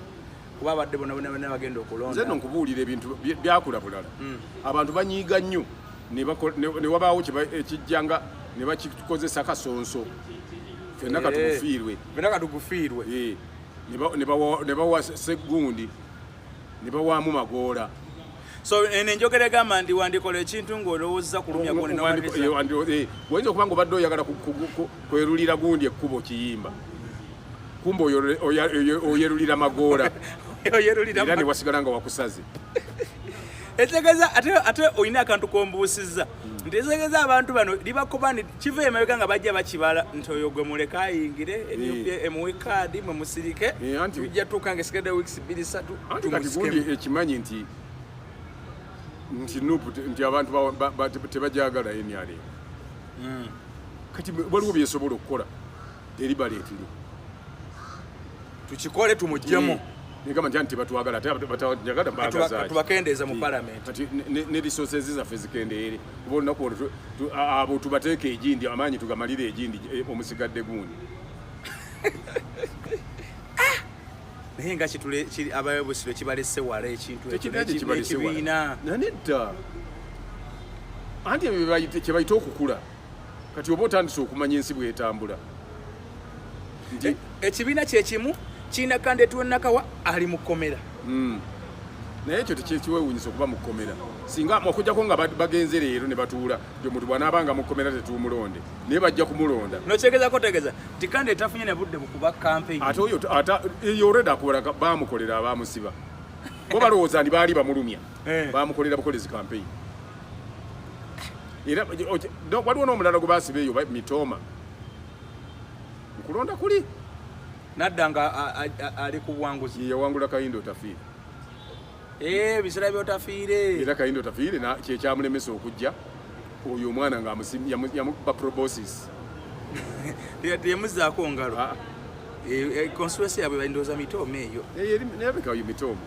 kuba abadde bonna bagenda okulonda nze no nkubuulira ebintu byakula bulala abantu banyiiga nnyo ne wabaawo ekijjanga ne bakikozesa kasonso fenna katugufiirwe ne bawa Ssegundi ne bawaamu Magoola so enjogera egamba nti wandikola ekintu ng'olowooza kulumya wayinza okuba nga obadde oyagala kwerulira gundi ekkubo Kiyimba kumbe oyerulira Magoola era ne wasigala nga wakusaze etegeeza ate olina akantu kombuusizza nti etegeeza abantu bano libakoba nti kiva emabega nga bajja bakibala nti oyo gwe muleka ayingire emuwe kaadi mwe musirike tujja tuuka nga esigadde wiiki 2-3 anti kati gundi ekimanyi nti nupu nti abantu tebajagala NRM kati waliwo byesobola okukola deliberately tukikole tumuggyemu nigamba nti tebatwagala batajagala mbagazaaki tubakendeeza mu parliament kati ne resources zaffe zikendeere kuba olunaku olwo abo tubateeka egindi amaanyi tugamalire egindi omusigadde gundi naye nga abayobusiro kibalese wala ekintu ekibiina nanedda anti ebyo kyebayita okukula kati oba otandise okumanya ensi bwetambula nti ekibiina kyekimu kirina kandideeti w'Nakawa ali mu kkomera naye ekyo tekiwewuunyisa okuba mu kkomera singa okujjako nga bagenze leero ne batuula nti omuntu bw'anaabanga mu kkomera tetuumulonde naye bajja kumulonda nokyegezaako otegeeza ti kandideeti tafunye ne budde bukuba campaign ate oyo yoreda akubala baamukolera abaamusiba bo balowooza nti baali bamulumya baamukolera bukolezi campaign era waliwo n'omulala gwe baasiba eyo Mitoma nkulonda kuli nadda nga ali ku buwanguzi yawangula Kayindo Otafiire bisera byotafiire era Kayindo Otafiire kyekyamulemesa okujja oyo omwana nga yamuba proboscis yemuzaako ngalo constituency yabwe bandooza Mitoma eyo neyabekayo Mitoma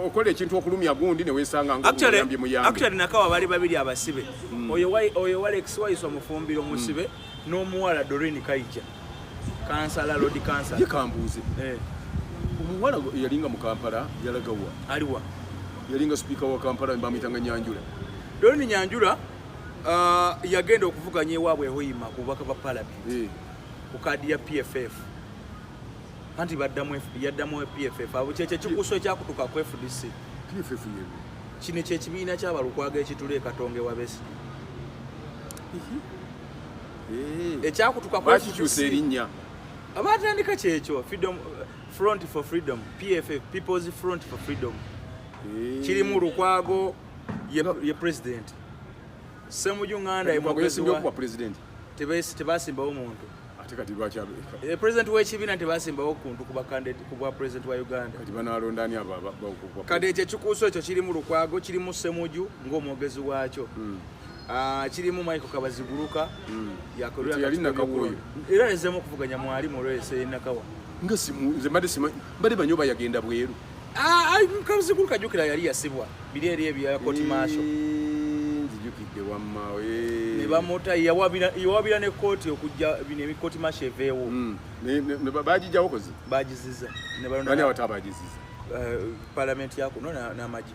okola ekintu okulumya gundi newesanga ngaoyambye muyambi actually Nakawa bali babiri abasibe oyo Alex Waiswa Mufumbiro musibe n'omuwala Doreen Kaija kansala road kansala yekambuuze omuwala yalinga mu Kampala yalagawa aliwa yalinga speaker wa Kampala bamuyitanga Nyanjula Doreen Nyanjula yagenda okuvuganya ewaabwe ehoyima ku bubaka bwa parliament ku kadi ya PFF anti yaddamu PFF abo kyekyo kikuso ekyakutuka ku FDC PFF yewe kino kyekibiina ky'abalukwaga ekitula ekatonge wabesi ekyakutuka ku FDC erinnya abatandika kyekyo Front for Freedom PFF People's Front for Freedom kirimu Lukwago ye president Ssemujunganda ye president tebasimbawo muntu ate kati lwaki president w'ekibiina tebasimbawo kuntu kuba candidate kubwa president wa Uganda kati banalondani abo kati ekyo ekikuuso ekyo kirimu Lukwago kirimu Ssemuju ng'omwogezi waakyo kirimu Michael Kabaziguluka yali Nakawa era ezemu okuvuganya mwalimu olwese Nakawa nga nze mbadde banyoba yagenda bweru Kabaziguluka jjukira yali yasibwa biri eri ebya court martial nzijukidde wamma ne bamuta yawabira ne kooti okujja bino ebikooti martial eveewo bagijjawo kozi bagiziza ne balonda abatabagiziza parliament yakuno n'amagi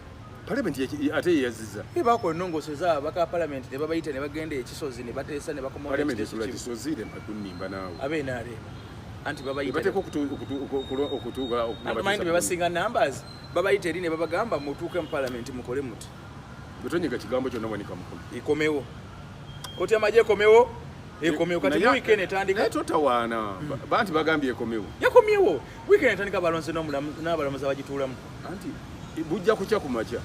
parliament ate yaziza bakola ennongoseza baka parliament ne babayita ne bagenda ekisozi ne bateesa ne bakoma parliament esula kisozire makunimba naawe abenaare anti babayita bateko okutuuka mind bebasinga numbers babayita eri ne babagamba mutuuke mu parliament mukole muti betonyega kigambo kyonna wanika mukono ikomewo koti amaje ekomewo kati weekend etandika totawaana banti bagambye ekomewo yakomyewo weekend etandika balonze n'abalamuzi abagituulamu anti bujja kucha kumacha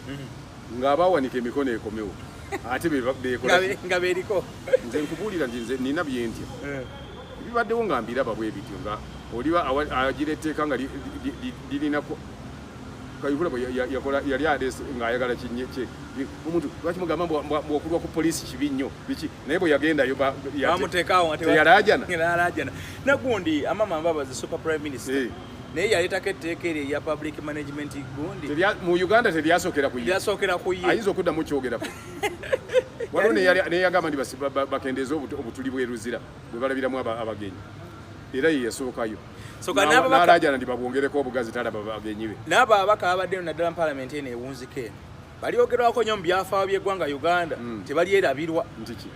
ng'abawanika emikono ekomewo ate bekola nga beeriko nze nkubuulira nti nze nina byentya bibaddewo nga mbiraba bwe bityo nga oliba agira etteeka nga lirinako Kayihura yakola yali adese ng'ayagala kinyeche omuntu lwaki mugamba bw'okulwa ku poliisi kibi nnyo biki naye bwe yagendayo bamuteekaawo teyalajana nagundi amama mbabazi super prime minister naye yaleetako etteeka eryo eya public management gundi mu Uganda teryasookera ku ye ayinza okuddamu kyogerako waliwo naye yagamba nti bakendeeze obutuli bweruzira bwe balabiramu abagenyi era ye yasookayo n'alajana nti babwongereko obugazi talaba bagenyi be n'abo ababaka abadde naddala mu paalamenti eno ewunzika eno balyogerwako nnyo mu byafaayo by'eggwanga Uganda tebalyerabirwa ntiki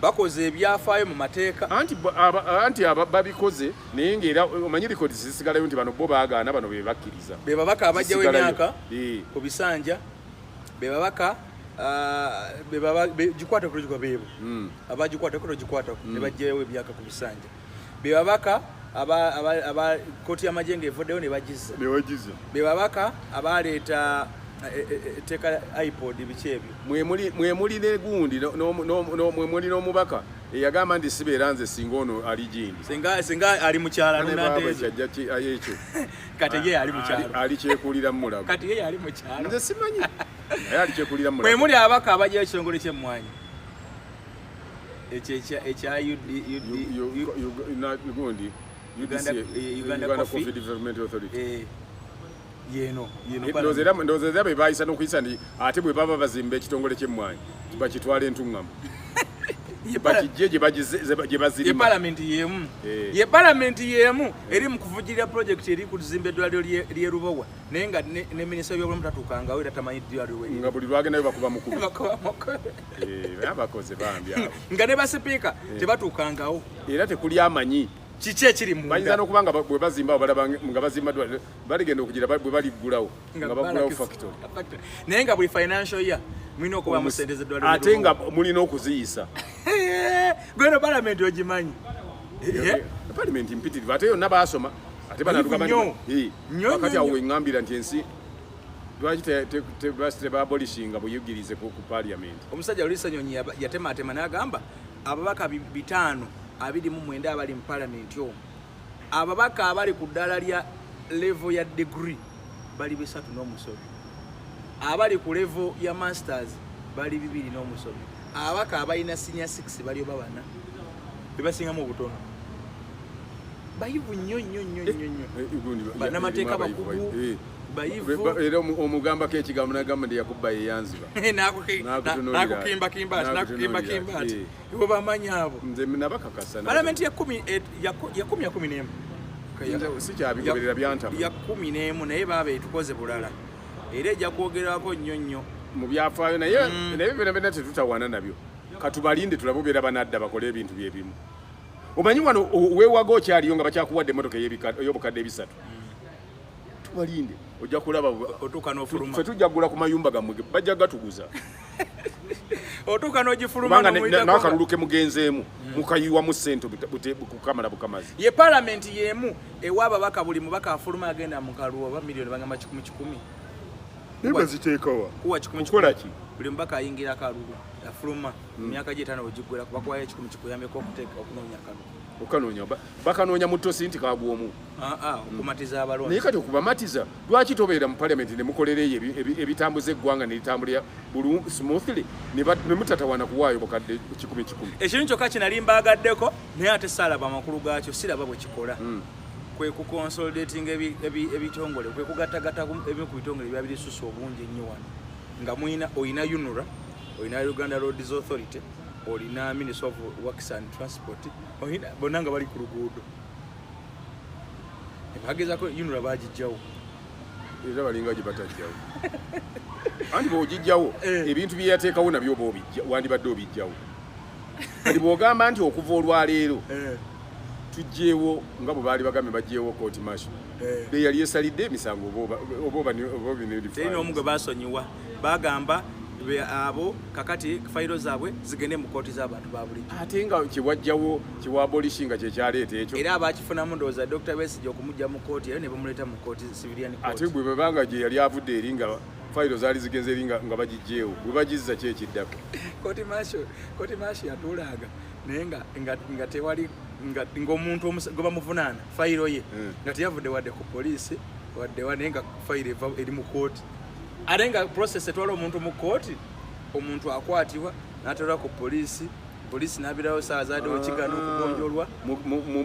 bakoze ebyafaayo mu mateeka anti babikoze naye ng'era omanyi likodi zisigalayo nti bano bo baagaana bano be bakkiriza be babaka abajjawo emyaka ku bisanja be babaka gikwata kulogikwa beebo abagikwatako togikwatako ne bajjayo emyaka ku bisanja be babaka aba kooti y'amagye ng'evuddeyo ne bagiza be babaka abaleeta teeka iPod biki ebyo mwemuli negundi mwemuli n'omubaka eyagamba nti sibeera nze singa ono ali gindi singa ali mukyala ekyo kati ye ali mukyala ali kyekulira mulago kati ye ali mukyala nze simanyi naye ali kyekulira mulago mwemuli abaka abajjayo ekitongole ky'emmwanyi ekya Uganda Coffee Development Authority ndowooza be baayisa n'okuyisa nti ate bwe baba bazimba ekitongole ky'emmwanyi bakitwala entuŋŋamu bakijje gye bazirima ye palamenti y'emu eri mu kuvujjirira pulojekiti eri kuzimba eddwaliro ly'e Rubowa naye nga ne minisita w'ebyobulamu tatuukangawo era tamanyi ddwaliro nga buli lwagendayo bakuba mukubi abakoze bambi abo nga ne basipiika tebatuukangawo era tekuli amanyi kiki ekiri munda bayinza n'okuba nga bwe bazimba balaba nga bazimba ddwaliro baligenda okugira bwe baliggulawo nga bagulawo factory naye nga buli financial year mulina okuba musente z'eddwaliro ate nga mulina okuziyisa gweno palamenti ogimanyi palamenti mpitirivu ate yonna baasoma ate banakati awo weŋŋambira nti ensi lwaki tebabolishinga buyigirize ku paliamenti omusajja Lulisa Nyonyi yatematema n'agamba ababaka 529 abali mu palamenti omwo ababaka abali ku ddala lya level ya degree bali 3 n'omusomi abali ku level ya masters bali 2 n'omusomi ababaka abalina senior 6 bali oba 4 bebasingamu obutono bayivu nnyo bannamateeka bakugu bayivu era omugambako ekigambo nagamba ndi yakubba yeyanziba nakukimba ati iwe bamanyi abo nze nabakakasa palamenti ya 10 sikyabigoberera byantama ya 11 naye baba etukoze bulala era ejja kwogerwako nnyo mu byafaayo naye byonna tetutawaana nabyo katubalinde tulabo beera banadda bakole ebintu byebimu omanyi wano weewaga okyaliyo nga bakyakuwadde emmotoka ey'obukadde 3 tubalinde ojja kulaba otuuka n'ofuluma ffe tujja kugula ku mayumba gammwe bajja gatuguza otuuka n'ogifuluma n'akalulu ke mugenzeemu mukayiwamu ssente kukamala bukamazi ye palamenti y'emu ewa ababaka buli mubaka afuluma agenda mu kalulu oba miliyoni bagamba 10 nebaziteekawa kuwa 10 ki buli mubaka ayingira akalulu afuluma emyaka gye 5 wegiggwera kubakuwayo 10 kuyambeko okunoonya akalulu okanoonya bakanoonya mu tosi nti kagwomu okumatiza abalonzi naye kati okubamatiza lwaki tobeera mu palamenti ne mukolereyo ebitambuza eggwanga ne litambulira smoothly ne mutatawana kuwaayo bukadde 10 ekintu kyokka kinali mbaagaddeko naye ate saalaba amakulu gaakyo siraba bwe kikola kwe kukonsolidating ebitongole kwe kugattagatta ebimu ku bitongole byaba birisusa obungi ennyo wano nga oyina UNRA oyina Uganda Roads Authority olina Ministry of Works and Transport bonna nga bali ku luguudo bagezako UNRA bagijjawo era balinga gye batajjawo anti bw'ogijjawo ebintu bye yateekawo nabyo oba wandibadde obijjawo kati bw'ogamba nti okuva olwaleero tujjeewo nga bwe baali bagambye bajjeewo kooti masho be yali esalidde emisango oba terina omu gwe basonyiwa bagamba abo kakati fayiro zaabwe zigende mu kooti z'abantu ba bulijjo ate nga kiwajjawo kiwabolishinga kyekyaleeta ekyo era abakifunamu ndowooza Dr. Besigye okumujja mu kooti era ne bamuleeta mu kooti civilian court ate bwe babanga gye yali avudde eri nga fayiro zaali zigenze eri nga bagijjeewo bwe bagizza ki ekiddako koti masho yatuulaga naye nga tewali ng'omuntu gwe bamuvunaana fayiro ye nga teyavudde wadde ku poliisi wadde naye nga fayiro eva eri mu kooti ate nga process etwala omuntu mu kooti omuntu akwatibwa n'atwalwa ku poliisi n'abirawo saawa zaaddewo kigaana okugonjolwa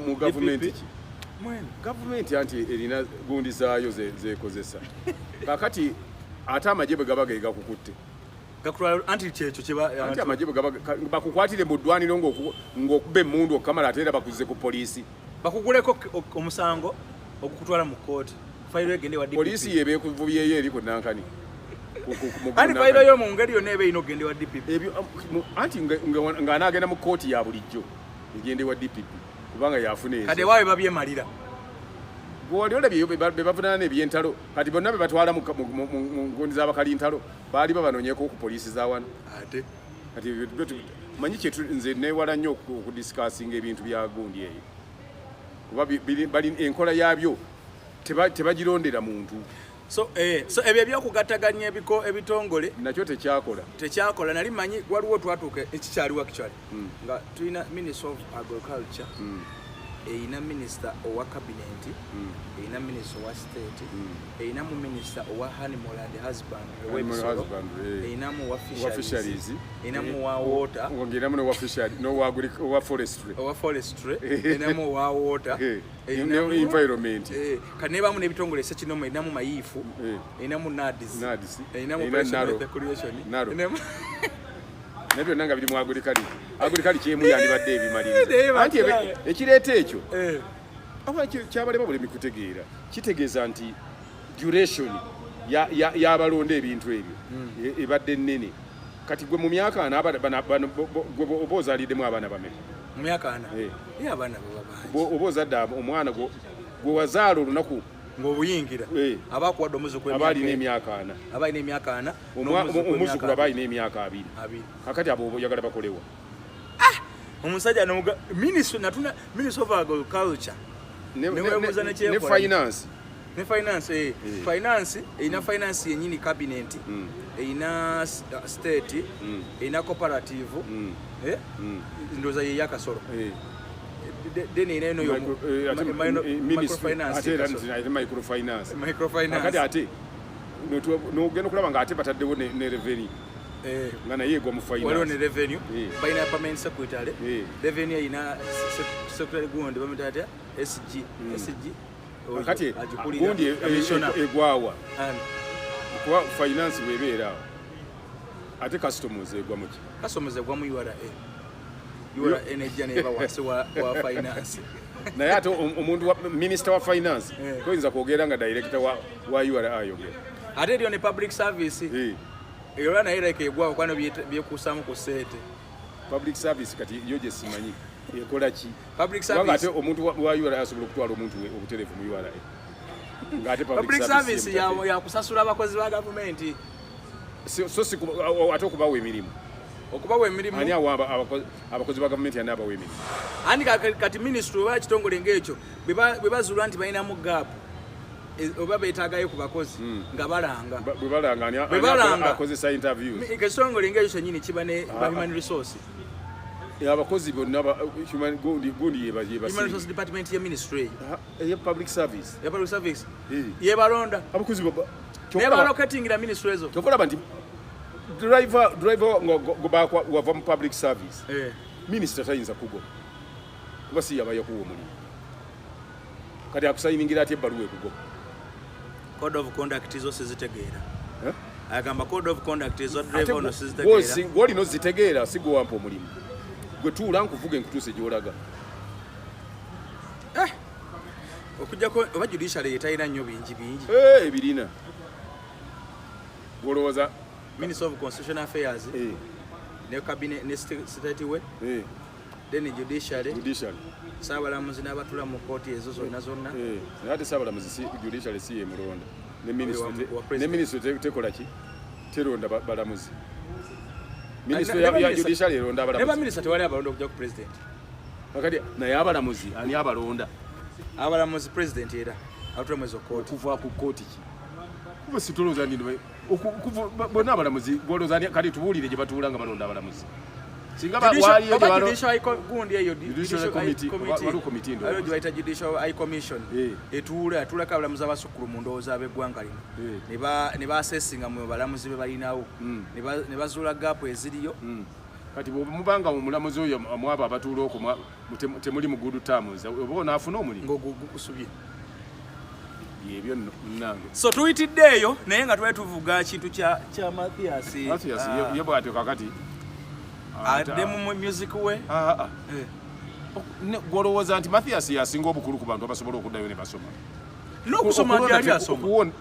mu gavumenti ki gavumenti anti erina gundi zaayo zekozesa kakati ate amagye bwe gaba gegakukutte anti kyekyo anti amagye bwe gaba bakukwatire mu ddwaniro ng'okuba emmundu okukamala ate era bakuzze ku poliisi bakuguleko omusango okukutwala mu kooti fayiro egende wa poliisi yebeekuvubyeyo eri ku nankani anti fayiro yo mu ngeri yonna eba erina okugende wa DPP anti ng'anaagenda mu kooti ya bulijjo egende wa DPP kubanga yafuna ezo kade waawe babyemalira bwoliola be bavunaana ebyentalo kati bonna be batwala mu ngundi z'abakalintalo baali babanoonyeko ku poliisi za wano ate kati manyi nze neewala nnyo okudisikasinga ebintu bya gundi eyo kuba bali enkola yaabyo tebagirondera muntu so ebyo ebyokugattaganya ebitongole nakyo tekyakola nali manyi waliwo twatuuka ekikyaliwo actually nga tulina Minister of Agriculture eyina Minister owa Cabinet eyina Minister owa State eyinamu Minister owa Animal and Husbandry eyinamu owa Fisheries eyinamu owa Water ng'eramu n'owa Forestry eyinamu owa Water environment kati nebamu n'ebitongole sekinomu eyinamu mayiifu eyinamu NADS eyinamu Recreation nebyo nanga biri mu agriculture kyemu yandibadde ebimaliriza anti ekireeta ekyo kyabalema bulemi kutegeera kitegeeza nti duration y'abalonda ebintu ebyo ebadde nnene kati gwe mu myaka ana oba ozaaliddemu abaana bameka mu myaka ana abaana oba ozadde omwana gwe wazaala olunaku ng'obuyingira abakuwadde omuzzukulu abalina emyaka ana omuzzukulu aba alina emyaka 2 kakati abo oyagala bakolewa omusajja Minister of Agriculture ne finance finance eyina finance yenyini cabinet eyina state eyina cooperative ndoza ye yakasoro deni ino yo microfinance akati ate n'ogenda okulaba ng'ate bataddewo ne revenue nga naye egwa mu finance waliwo ne revenue balina permanent secretary revenue eyina secretary gundi bamuyita atya SG kati gundi egwawa kuba finance webeera ate customers egwa muki customers egwa mu URA energy neba wansi wa finance naye ate omuntu wa minister wa finance toyinza kwogera nga director wa URA ayogera ate eriyo ne public service era naye like egwawo kwano byekusamu ku sete public service kati yo gye simanyi ekola ki public service ate omuntu wa URA asobola okutwala omuntu obuterefu mu URA ng'ate public service ya kusasula abakozi ba gavumenti so ate okubawa emirimu ani awa abakozi ba gavumenti ani abawa emirimu ani kati ministry oba kitongole ng'ekyo bwe bazulwa nti balinamu gap oba beetaagayo ku bakozi nga balanga bwe balanga akozesa interviews ekitongole ng'ekyo kyennyini kiba ne human resource abakozi bonna gundi human resource department ya ministry eya public service yebalonda abakozi nebalocatingira ministry ezo tokolaba nti driver wava mu public service minister tayinza kugo kuba si yabayo kuwa omulimu kati akusayiningira ati ebbaluwa ekugo code of conduct izo sizitegeera agamba code of conduct izo driver ono sizitegeera gwolino zitegeera si gwe wampa omulimu gwe tuula nkuvuga enkutuuse gy'olaga okujjako oba judiciary yetalina nnyo bingi ebirina olowooza Minister of Constitutional Affairs ne cabinet ne state we then judiciary saabalamuzi n'abatula mu kooti ezo zonna ate saabalamuzi judiciary si yemulonda ne ministry tekola ki teronda balamuzi ministry ya judiciary eronda abalamuzi ne minister tewali abalonda okujja ku president kakati naye abalamuzi ani abalonda abalamuzi president era atula mwezo kooti kuva ku kooti ki kuba situloza ndi bonna abalamuzi golozani kati tubuulire gye batuula nga balonda abalamuzi singa bayita judicial high commission etuula tuleka abalamuzi abasukulu mu ndowooza ab'eggwanga lino ne basesinga mu balamuzi be balinawo ne bazuula gaapu eziriyo kati mubanga omulamuzi oyo mwabo abatuula okwo temuli mu good terms oba onaafuna omulimu ng'ogukusubye ebyo nange so tuyitiddeeyo naye nga twali tuvuga kintu kya Mathias ye bw'atyo kakati adde mu music we gwolowooza nti Mathias yasinga obukulu ku bantu abasobola okuddayo ne basoma n'okusoma yali asoma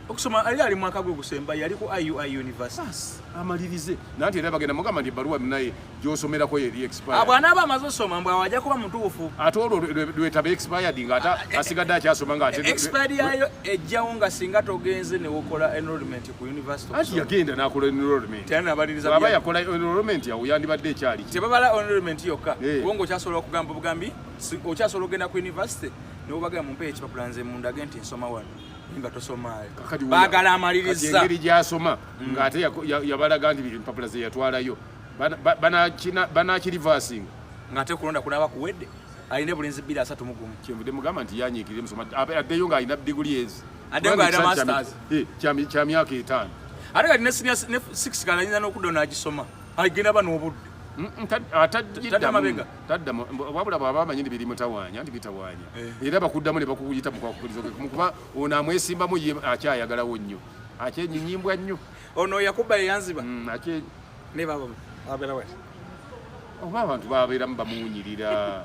okusoma ali mwaka gwe gusemba yali ku IUI University amalirize nanti era bagenda mugamba nti ebbaluwa naye gy'osomerako yeri expire bw'anaaba amaze osoma mbwe awajja kuba mutuufu ate olwo lwetaba expired nga asigadde akyasoma nga expired yayo ejjawo nga singa togenze ne wokola enrollment ku university anti yagenda n'akola enrollment aba yakola enrollment yawe yandibadde ekyali tebabala enrollment yokka kubanga okyasobola okugamba bugambi okyasobola okugenda ku university ne wobagamba mumpe ekipapula nze mundage nti nsoma wano nga tosomaayo baagala amaliriza engeri gy'asoma ng'ate yabalaga nti empapula ze yatwalayo banakirivasinga ng'ate kulonda kunaaba kuwedde alina bulinzi 231 kyenvudde mugamba nti yanyiikirire musoma addeyo ng'alina diguli ezi addeyo ng'alina masters kya myaka 5 ate kati ne 6 kalanyinza n'okudda n'agisoma agenda ba n'obudde wabula bw'aba amanyi nti biri mutawaanya nti bitawaanya era bakuddamu ne bakuyita mukuba ono amwesimbamu ye akyayagalawo nnyo akyenyimbwa nnyo ono yakuba eyanziba oba abantu babeeramu bamuwunyirira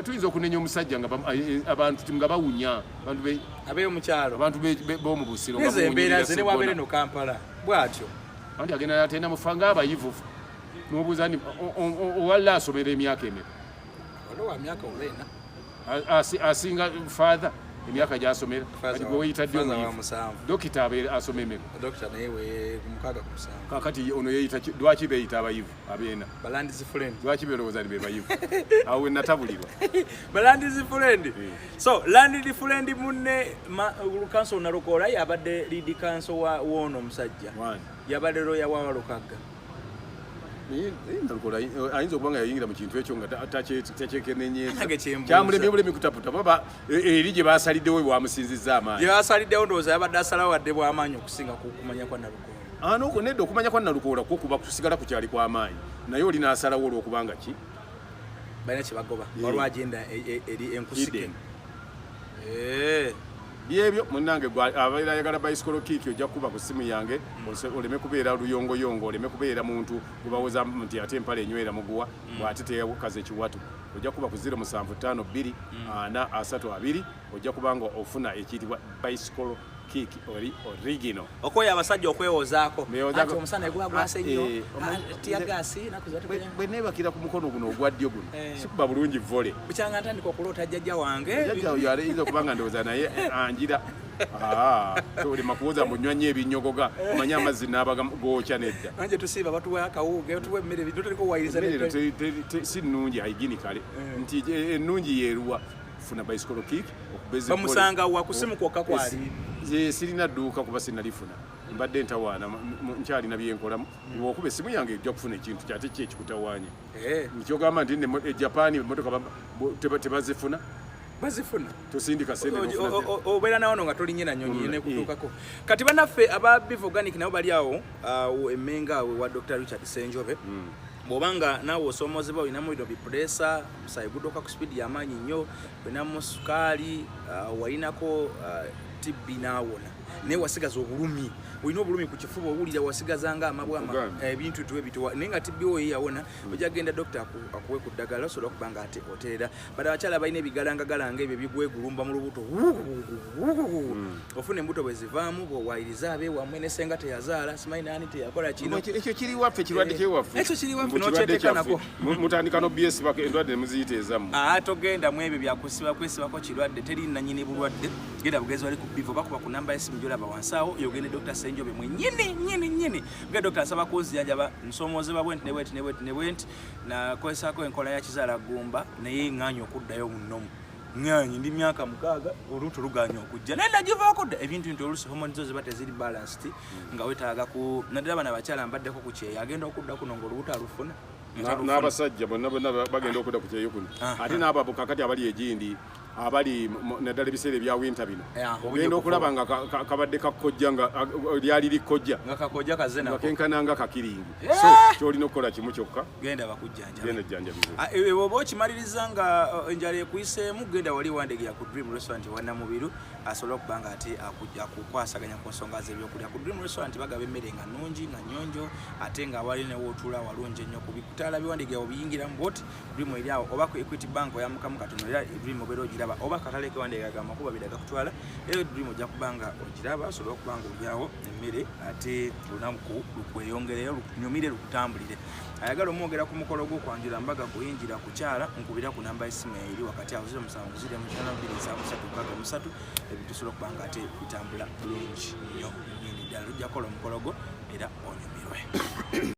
tuyinza okunenya omusajja abantu nga bawunya ab'omukyalo abantu b'omu busiro embeera ze ne wabeere no Kampala bw'atyo anti agenda natenda mufa ng'abayivu n'obuuza nti owalla asomera emyaka emeka asinga father emyaka gy'asomera kati gwe weyitadde dokita asoma emeka kakati ono yeyita lwaki beeyita abayivu abeena lwaki belowooza nti be bayivu awo wenatabulirwa balandizi friend so landed friend munne kanso nalukoola yabadde lead kanso woono omusajja yabadde loya wawalukagga ayinza okuba nga yayingira mu kintu ekyo nga takyekenenyeza kyamulemye bulemi kutaputa baba eri gye basaliddewo bwamusinzizza amaanyi gye basaliddewo ndowooza yabadde asalawo wadde bw'amaanyi okusinga kumanya kwa nalukoola nedda okumanya kwa nalukoola kwo kuba kusigala ku kyali kw'amaanyi naye olina asalawo olw'okubanga ki balina kye bagoba waliwo agenda eri enkusike byebyo munange abaira ayagala bicycle kick ojja kuba ku simu yange oleme kubeera luyongoyongo oleme kubeera muntu gubawoza nti ate empala enywera muguwa bw'ate teyawukaza ekiwatu ojja kuba ku 0752 432 ojja kubanga ofuna ekiyitibwa bicycle kick original okoya abasajja okwewozaako ati omusana gwagwase nnyo tiyagasi bwe neebakira ku mukono guno ogwa ddyo guno sikuba bulungi vole bukyanga ntandika okuloota jjajja wange yayinza okubanga ndowooza naye anjira olema kuwoza munywanyi ebinyogoga omanye amazzi n'abaga gookya nedda anje tusiiba batuwa akawuuge tuwa emmere toliko wayiriza si nnungi hygienical nti ennungi yeeruwa funa bicycle kick bamusanga wa kusimu kwokka kwali sirina dduuka kuba sinnalifuna mbadde ntawaana nkyalina byenkolamu okuba essimu yange ejja kufuna ekintu kyate ki ekikutawaanya nkyogamba nti Japan emmotoka tebazifuna bazifuna tosindika sente obeera nawono nga tolinye nanyonyi nekutuukako kati bannaffe aba Beef Organic nabo bali awo emmenga awe wa Dr. Richard Senjobe bw'obanga naawe osoomozebwa olinamu bino bipuleesa musaayi gudduka ku speed y'amaanyi nnyo olinamu sukaali walinako tibbi naawona naye wasigaza obulumi olina obulumi ku kifuba owulira wasigazanga amabwama ebintu tuwebituwa naye nga tibbi oyo yawona ojja genda dokita akuwe ku ddagala osobola okuba nga ate oteera bali abakyala balina ebigalangagalanga ebyo bigwegulumba mu lubuto ofuna embuto bwe zivaamu bwowayiriza abeewamwe ne senga teyazaala simanyi naani teyakola kino ekyo kiri waffe ekirwadde kyewaffe ekyo kiri waffe n'okyeteeka nako mutandika no BS endwadde ne muziyita ezammwe togenda mu ebyo byakusibwa kwesibako kirwadde teri nanyini bulwadde genda bugezi wali ku bivo bakuba ku namba y'essimu gyolaba wansi awo yogende Dr. Senjobe mwennyini nga Dr. asaba kunzijanjaba nsoomozebwa bwenti ne bwenti nakozesako enkola ya kizaala gumba naye ŋŋaanyi okuddayo mu nnomu nganyi ndi myaka mukaaga olutu luganya okujja naye nagivaako dda ebintu nti oluusi hormones zo ziba teziri balanced nga wetaaga ku naddala bana bakyala mbaddeko ku kyeyo agenda okudda kuno ng'olubuto alufuna n'abasajja bonna bagenda okudda ku kyeyo kuno ate n'abo kakati abali egindi abali naddala ebiseera ebya winter bino ogenda okulaba nga kabadde kakkojja nga lyali likkojja nga kakojja kaze nako kenkana nga kakiringi so kyolina okukola kimu kyokka genda bakujjanja genda ejjanjabize oba okimaliriza nga enjala ekuyiseemu genda wali wandegeya ku Dream Restaurant wannamubiru asobola okuba nga ate akukwasaganya ku nsonga z'ebyokulya ku Dream Restaurant bagaba emmere nga nnungi nga nnyonjo ate nga wali ne wootuula walungi ennyo ku bikutaala biwandegeya obiyingiramu bwoti Dream eri awo oba ku Equity Bank oyamukamu katono era Dream obeera ogiraba oba katale kewandegeya ga makuba bidaga kutwala era Dream ojja kuba nga ogiraba osobola okuba nga olyawo emmere ate lunaku lukweyongereyo lunyumire lukutambulire ayagala omwogera ku mukolo gw'okwanjula mbaga kuyingira kukyala nkubira ku namba y'essimu eri wakati awo 0770 ebintu bisobola okuba nga ate bitambula bulungi nnyo ddala lujja kukola omukolo gwo era onyumirwe